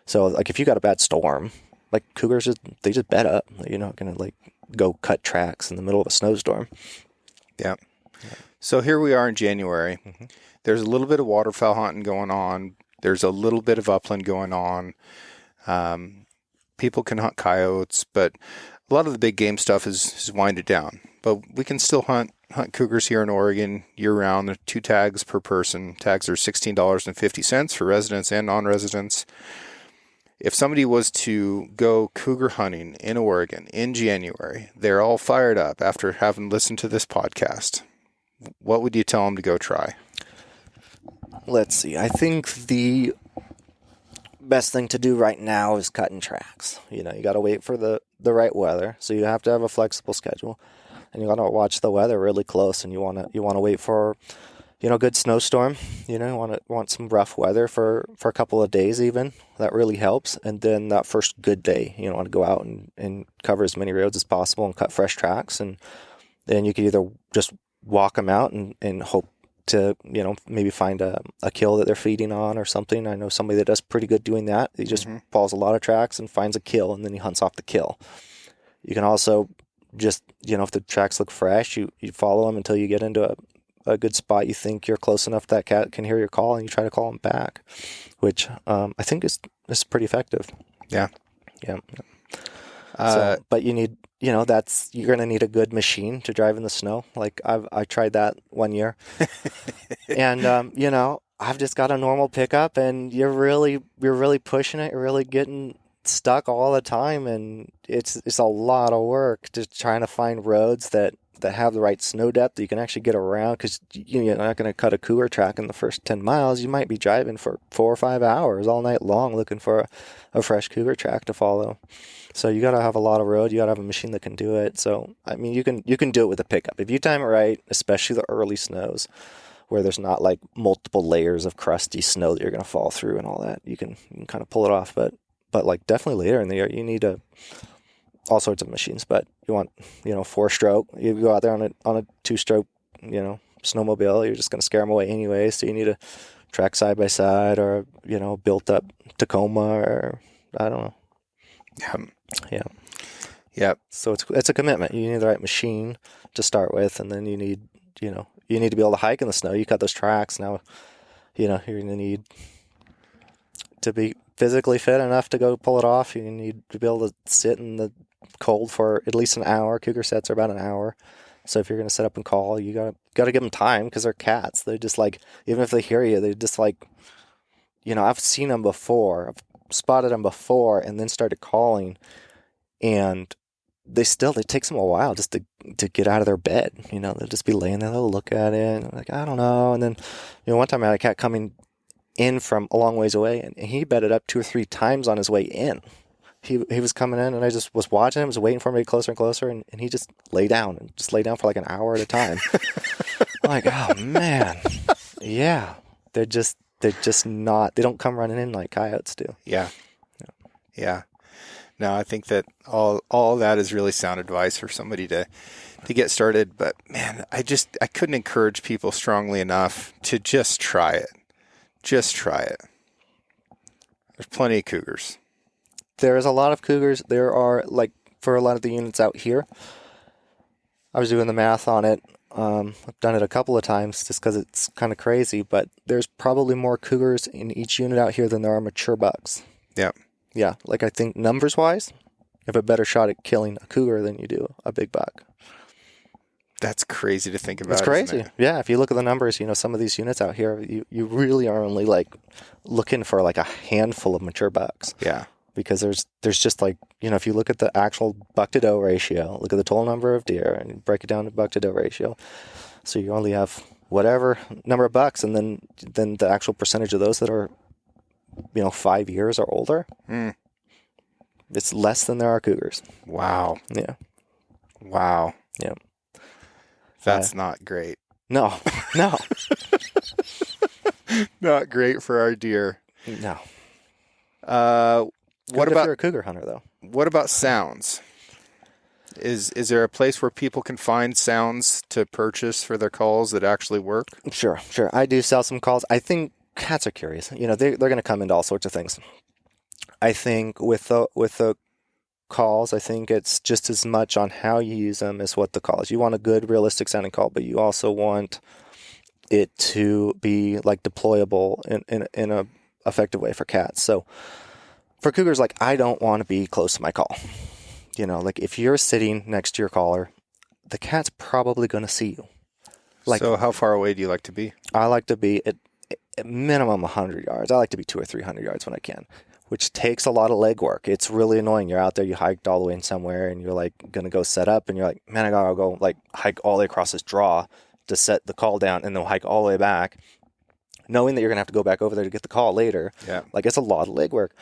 So like if you got a bad storm, like cougars, they just bed up. You're not going to like go cut tracks in the middle of a snowstorm. Yeah. So here we are in January. Mm-hmm. There's a little bit of waterfowl hunting going on. There's a little bit of upland going on. People can hunt coyotes, but a lot of the big game stuff is winded down. But we can still hunt cougars here in Oregon year-round. There are 2 tags per person. Tags are $16.50 for residents and non-residents. If somebody was to go cougar hunting in Oregon in January, they're all fired up after having listened to this podcast. What would you tell them to go try? Let's see. I think the best thing to do right now is cutting tracks. You got to wait for the right weather. So you have to have a flexible schedule, and you got to watch the weather really close. And you want to wait for, good snowstorm. You want some rough weather for a couple of days even. That really helps. And then that first good day, you want to go out and cover as many roads as possible and cut fresh tracks. And then you could either just walk them out and hope to, maybe find a kill that they're feeding on or something. I know somebody that does pretty good doing that. He just follows a lot of tracks and finds a kill, and then he hunts off the kill. You can also just, if the tracks look fresh, you follow them until you get into a good spot. You think you're close enough that cat can hear your call, and you try to call him back, which I think is pretty effective. Yeah. Yeah. But you need, you're going to need a good machine to drive in the snow. Like I tried that one year and, I've just got a normal pickup, and you're really pushing it. You're really getting stuck all the time. And it's a lot of work just trying to find roads that have the right snow depth that you can actually get around. Cause you're not going to cut a cougar track in the first 10 miles. You might be driving for 4 or 5 hours all night long looking for a fresh cougar track to follow. So you got to have a lot of road. You got to have a machine that can do it. So, I mean, you can do it with a pickup. If you time it right, especially the early snows where there's not like multiple layers of crusty snow that you're going to fall through and all that, you can kind of pull it off. But like definitely later in the year, you need all sorts of machines. But you want, 4-stroke. You go out there on a 2-stroke, snowmobile, you're just going to scare them away anyway. So you need a track side by side or, built up Tacoma or I don't know. Yeah. Yeah. So it's a commitment. You need the right machine to start with, and then you need to be able to hike in the snow. You cut those tracks now. You're going to need to be physically fit enough to go pull it off. You need to be able to sit in the cold for at least an hour. Cougar sets are about an hour. So if you're going to set up and call, you got to give them time because they're cats. They're just like, even if they hear you, they just like, I've seen them before. I've spotted them before and then started calling, and it takes them a while just to get out of their bed. They'll just be laying there, they'll look at it and like, I don't know. And then, one time I had a cat coming in from a long ways away, and he bedded up 2 or 3 times on his way in. He was coming in, and I just was watching him, was waiting for him to get closer and closer, and he just lay down for like an hour at a time. I'm like, oh man. Yeah. They're just not, they don't come running in like coyotes do. Yeah. Yeah. No, I think that all that is really sound advice for somebody to get started. But man, I couldn't encourage people strongly enough to just try it. Just try it. There's plenty of cougars. There is a lot of cougars. There are, like, for a lot of the units out here, I was doing the math on it. I've done it a couple of times just because it's kind of crazy, but there's probably more cougars in each unit out here than there are mature bucks. Yeah. Yeah, like I think numbers-wise, you have a better shot at killing a cougar than you do a big buck. That's crazy to think about. It's crazy. Isn't it? Yeah, if you look at the numbers, some of these units out here, you really are only like looking for like a handful of mature bucks. Yeah. Because there's just like, if you look at the actual buck to doe ratio, look at the total number of deer and break it down to buck to doe ratio. So you only have whatever number of bucks, and then the actual percentage of those that are 5 years or older. It's less than there are cougars. Wow. Yeah. Wow. Yeah. That's not great. No. Not great for our deer. No. What If about you're a cougar hunter, though? What about sounds? Is there a place where people can find sounds to purchase for their calls that actually work? Sure. I do sell some calls. I think cats are curious. They're going to come into all sorts of things. I think with the calls, I think it's just as much on how you use them as what the call is. You want a good, realistic sounding call, but you also want it to be like deployable in a effective way for cats. So for cougars, like, I don't want to be close to my call. Like if you're sitting next to your caller, the cat's probably going to see you. Like, so how far away do you like to be? I like to be at minimum 100 yards. I like to be 200 or 300 yards when I can, which takes a lot of leg work. It's really annoying. You're out there, you hiked all the way in somewhere, and you're like going to go set up, and you're like, man, I got to go like hike all the way across this draw to set the call down, and then hike all the way back, knowing that you're going to have to go back over there to get the call later. Yeah. Like, it's a lot of leg work.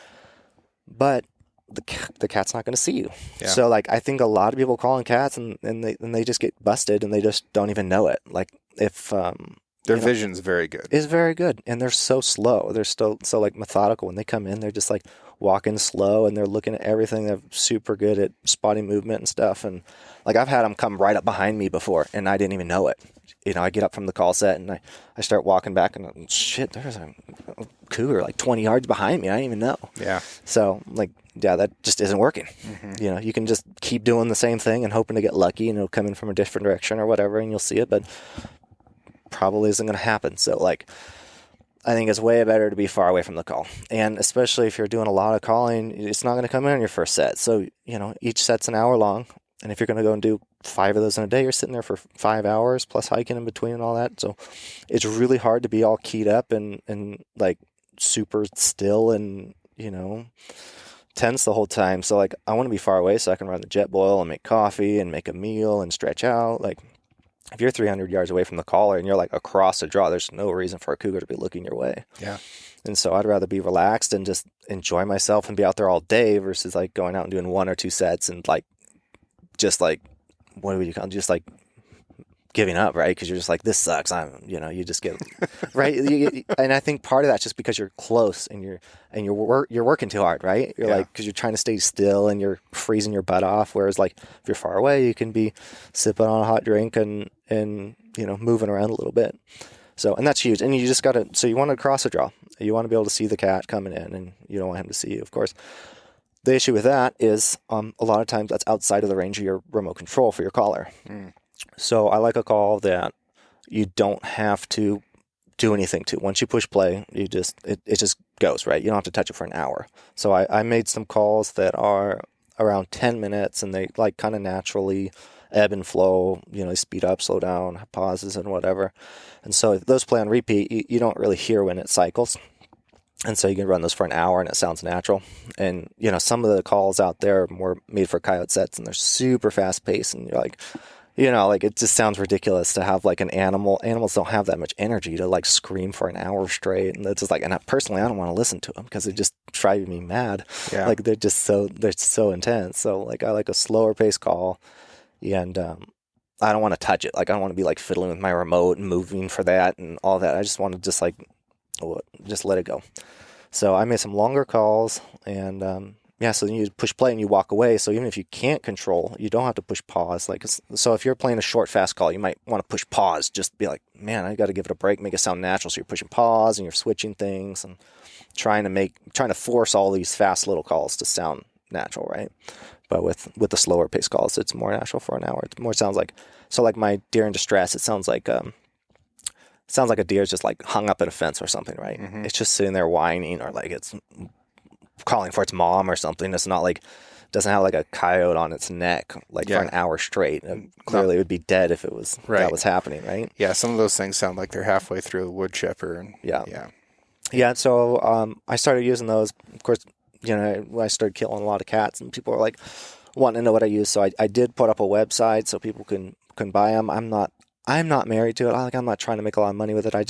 But the cat's not going to see you. Yeah. So, like, I think a lot of people calling cats and they just get busted and they just don't even know it. Like, if their vision's very good. Is very good, and they're so slow. They're still so like methodical. When they come in, they're just like walking slow, and they're looking at everything. They're super good at spotting movement and stuff. And like, I've had them come right up behind me before, and I didn't even know it. I get up from the call set, and I start walking back, and shit, there's a cougar like 20 yards behind me. I didn't even know. Yeah. So, like, yeah, that just isn't working. Mm-hmm. You can just keep doing the same thing and hoping to get lucky, and it'll come in from a different direction or whatever, and you'll see it, but probably isn't going to happen. So, like, I think it's way better to be far away from the call. And especially if you're doing a lot of calling, it's not going to come in on your first set. So, each set's an hour long. And if you're going to go and do 5 of those in a day, you're sitting there for 5 hours plus hiking in between and all that. So it's really hard to be all keyed up and like super still and, tense the whole time. So, like, I want to be far away so I can run the jet boil and make coffee and make a meal and stretch out. Like, if you're 300 yards away from the caller and you're like across the draw, there's no reason for a cougar to be looking your way. Yeah. And so I'd rather be relaxed and just enjoy myself and be out there all day versus like going out and doing 1 or 2 sets and like, just like, what would you call it? Just like giving up, right? Because you're just like, this sucks. You just get right. And I think part of that's just because you're close and you're working too hard, right? You're like, because you're trying to stay still and you're freezing your butt off. Whereas like if you're far away, you can be sipping on a hot drink and moving around a little bit. So, and that's huge. And you just so you want to cross a draw. You want to be able to see the cat coming in, and you don't want him to see you, of course. The issue with that is a lot of times that's outside of the range of your remote control for your caller. So I like a call that you don't have to do anything to. Once you push play, it just goes, right? You don't have to touch it for an hour. So I made some calls that are around 10 minutes, and they like kind of naturally ebb and flow. They speed up, slow down, have pauses and whatever. And so if those play on repeat, you don't really hear when it cycles. And so you can run those for an hour and it sounds natural. And, some of the calls out there are more made for coyote sets and they're super fast paced. And you're like, like it just sounds ridiculous to have like an animal. Animals don't have that much energy to like scream for an hour straight. And it's just like, and personally, I don't want to listen to them because it just drives me mad. Yeah. Like they're so intense. So like I like a slower pace call, and I don't want to touch it. Like I don't want to be like fiddling with my remote and moving for that and all that. I just want to just let it go. So I made some longer calls, and so then you push play and you walk away. So even if you can't control, you don't have to push pause. Like, so if you're playing a short, fast call, you might want to push pause. Just be like, man, I got to give it a break, make it sound natural. So you're pushing pause and you're switching things, and trying to force all these fast little calls to sound natural, right? But with the slower pace calls, it's more natural for an hour. It more sounds like, so like my deer in distress, it sounds like a deer's just like hung up at a fence or something, right? Mm-hmm. It's just sitting there whining, or like it's calling for its mom or something. It's not like, doesn't have like a coyote on its neck like for an hour straight. And clearly it would be dead if it was that was happening, right? Yeah, some of those things sound like they're halfway through a wood chipper. And So I started using those. Of course, when I started killing a lot of cats, and people were like wanting to know what I use. So I did put up a website so people can buy them. I'm not married to it. I'm not trying to make a lot of money with it. I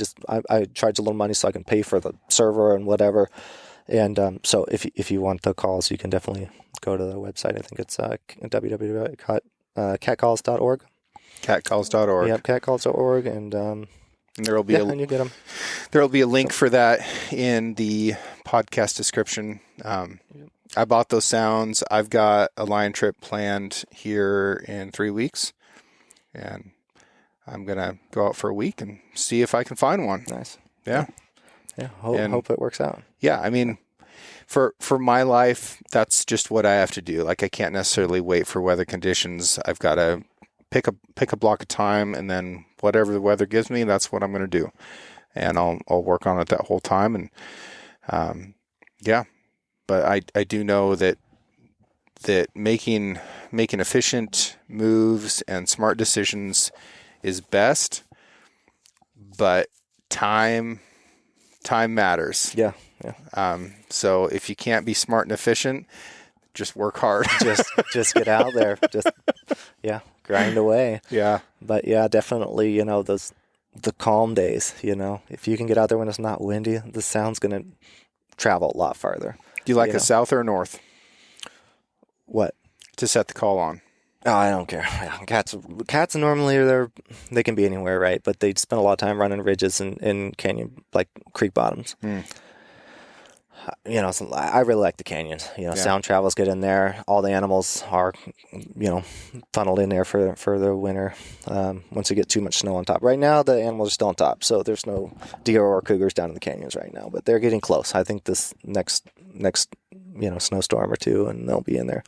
charge a little money so I can pay for the server and whatever. And so if you want the calls, you can definitely go to the website. I think it's www.catcalls.org. Catcalls.org. Yep, catcalls.org, and there'll be and you get them. There'll be a link for that in the podcast description. I bought those sounds. I've got a lion trip planned here in 3 weeks, and I'm gonna go out for a week and see if I can find one. Nice. Yeah. Yeah. Hope it works out. Yeah. I mean, for my life, that's just what I have to do. Like, I can't necessarily wait for weather conditions. I've got to pick a block of time, and then whatever the weather gives me, that's what I'm going to do. And I'll work on it that whole time. And, but I do know that making efficient moves and smart decisions is best, but time matters. Yeah. So if you can't be smart and efficient, just work hard. just get out there. Just grind away. Yeah. But yeah, definitely, the calm days, if you can get out there when it's not windy, the sound's going to travel a lot farther. Do you like a south or a north? What? To set the call on. Oh, I don't care. Cats normally they can be anywhere, right? But they spend a lot of time running ridges and canyon, like creek bottoms. So I really like the canyons. Sound travels good in there. All the animals are, funneled in there for the winter. Once you get too much snow on top. Right now, the animals are still on top, so there's no deer or cougars down in the canyons right now. But they're getting close. I think this next snowstorm or two, and they'll be in there.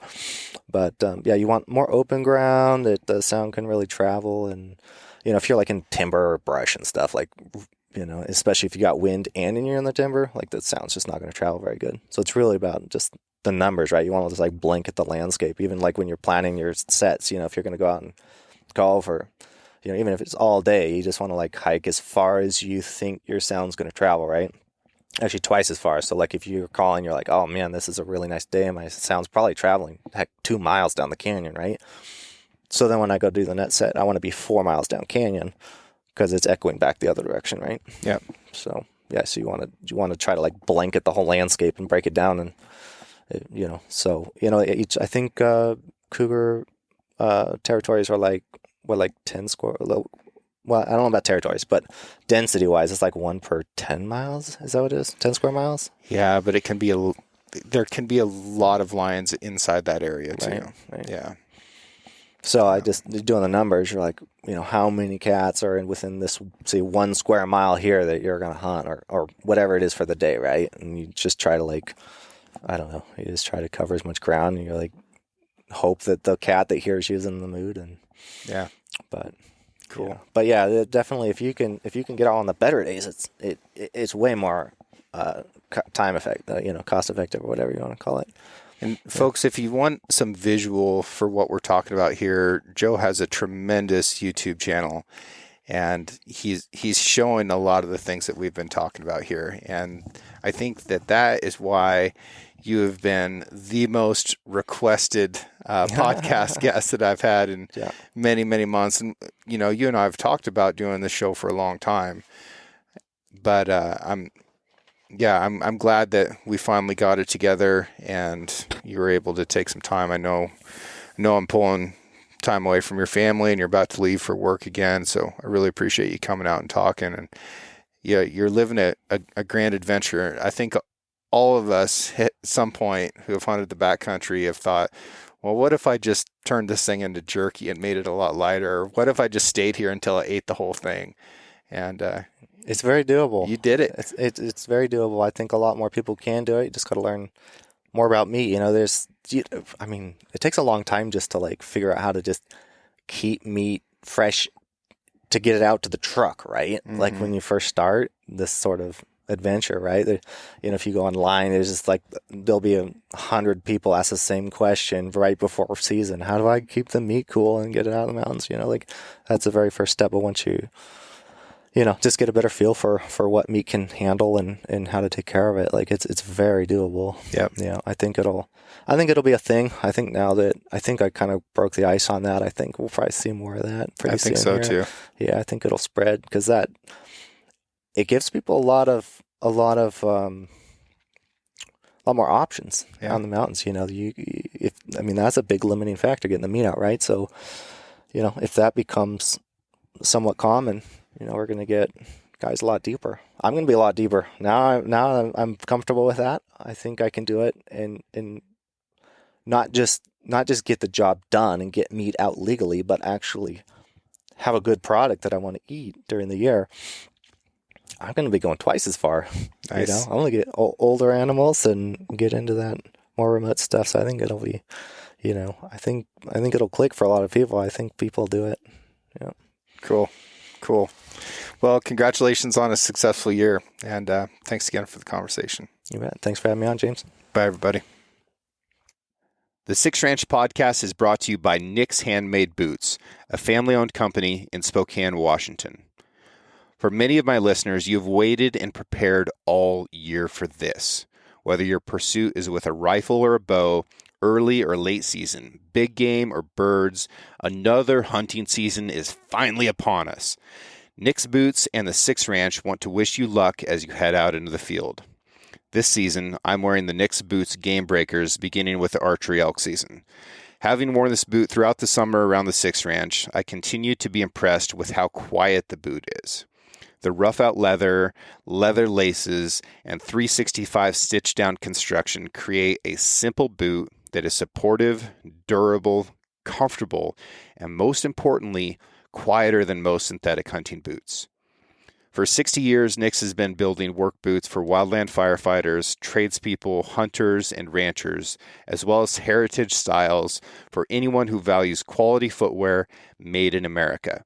But you want more open ground that the sound can really travel. And if you're like in timber or brush and stuff, like, especially if you got wind and you're in the timber, like, the sound's just not going to travel very good. So it's really about just the numbers, right? You want to just like blanket the landscape, even like when you're planning your sets. If you're going to go out and golf, or even if it's all day, you just want to like hike as far as you think your sound's going to travel, right? Actually, twice as far. So like if you're calling, you're like, oh man, this is a really nice day, and my sound's probably traveling 2 miles down the canyon, right? So then when I go do the net set, I want to be 4 miles down canyon, because it's echoing back the other direction, right? Yeah. So so you want to try to like blanket the whole landscape and break it down, and I think cougar territories are like 10 square. Well, I don't know about territories, but density wise, it's like 1 per 10 miles. Is that what it is? 10 square miles? Yeah, but there can be a lot of lions inside that area too. Right. Yeah. So I just doing the numbers. You're like, how many cats are within this, say, 1 square mile here that you're going to hunt, or whatever it is for the day, right? And you just try to you just try to cover as much ground, and you're like, hope that the cat that hears you is in the mood. And but cool. Yeah. But yeah, definitely if you can get out on the better days, it's way more time cost effective, or whatever you want to call it. And folks, if you want some visual for what we're talking about here, Joe has a tremendous YouTube channel, and he's showing a lot of the things that we've been talking about here. And I think that is why you have been the most requested podcast guest that I've had in many, many months. And, you and I have talked about doing this show for a long time, but I'm glad that we finally got it together and you were able to take some time. I know I'm pulling time away from your family and you're about to leave for work again. So I really appreciate you coming out and talking. And you're living a grand adventure. I think all of us at some point who have hunted the backcountry have thought, well, what if I just turned this thing into jerky and made it a lot lighter? Or what if I just stayed here until I ate the whole thing? And It's very doable. you did it. It's very doable. I think a lot more people can do it. You just got to learn more about meat. It takes a long time just to like figure out how to just keep meat fresh to get it out to the truck, right? Mm-hmm. Like when you first start this sort of adventure, right? If you go online, it's just like there'll be 100 people ask the same question right before season. How do I keep the meat cool and get it out of the mountains? Like that's the very first step. But once you just get a better feel for what meat can handle and how to take care of it, like it's very doable. Yep. I think it'll be a thing. I think now that I kind of broke the ice on that, I think we'll probably see more of that pretty soon. I think so here. too. Yeah, I think it'll spread because it gives people a lot more options on the mountains. That's a big limiting factor, getting the meat out, right? So, if that becomes somewhat common, we're going to get guys a lot deeper. I'm going to be a lot deeper now. I'm comfortable with that. I think I can do it and not just get the job done and get meat out legally, but actually have a good product that I want to eat during the year. I'm going to be going twice as far. Nice. I want to get older animals and get into that more remote stuff. So I think it'll be, I think it'll click for a lot of people. I think people do it. Yeah. Cool. Well, congratulations on a successful year, and thanks again for the conversation. You bet. Thanks for having me on, James. Bye, everybody. The Six Ranch Podcast is brought to you by Nick's Handmade Boots, a family-owned company in Spokane, Washington. For many of my listeners, you have waited and prepared all year for this. Whether your pursuit is with a rifle or a bow, early or late season, big game or birds, another hunting season is finally upon us. Nick's Boots and the Six Ranch want to wish you luck as you head out into the field. This season, I'm wearing the Nick's Boots Game Breakers beginning with the archery elk season. Having worn this boot throughout the summer around the Six Ranch, I continue to be impressed with how quiet the boot is. The rough-out leather laces, and 365 stitch-down construction create a simple boot that is supportive, durable, comfortable, and most importantly, quieter than most synthetic hunting boots. For 60 years, Nick's has been building work boots for wildland firefighters, tradespeople, hunters, and ranchers, as well as heritage styles for anyone who values quality footwear made in America.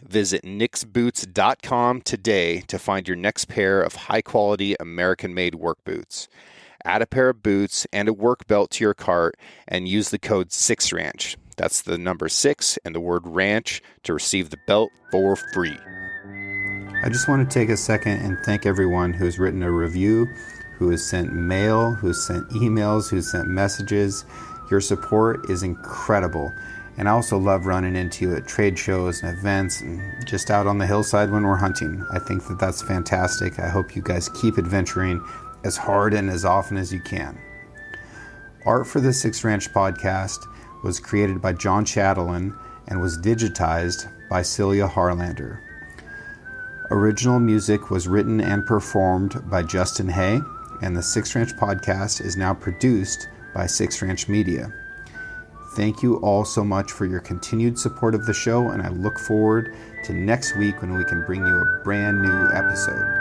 Visit nicksboots.com today to find your next pair of high-quality American-made work boots. Add a pair of boots and a work belt to your cart and use the code 6RANCH. That's the number 6 and the word ranch to receive the belt for free. I just want to take a second and thank everyone who has written a review, who has sent mail, who has sent emails, who has sent messages. Your support is incredible. And I also love running into you at trade shows and events and just out on the hillside when we're hunting. I think that that's fantastic. I hope you guys keep adventuring as hard and as often as you can. Art for the Six Ranch Podcast was created by John Chatelain and was digitized by Celia Harlander. Original music was written and performed by Justin Hay, and the Six Ranch Podcast is now produced by Six Ranch Media. Thank you all so much for your continued support of the show, and I look forward to next week when we can bring you a brand new episode.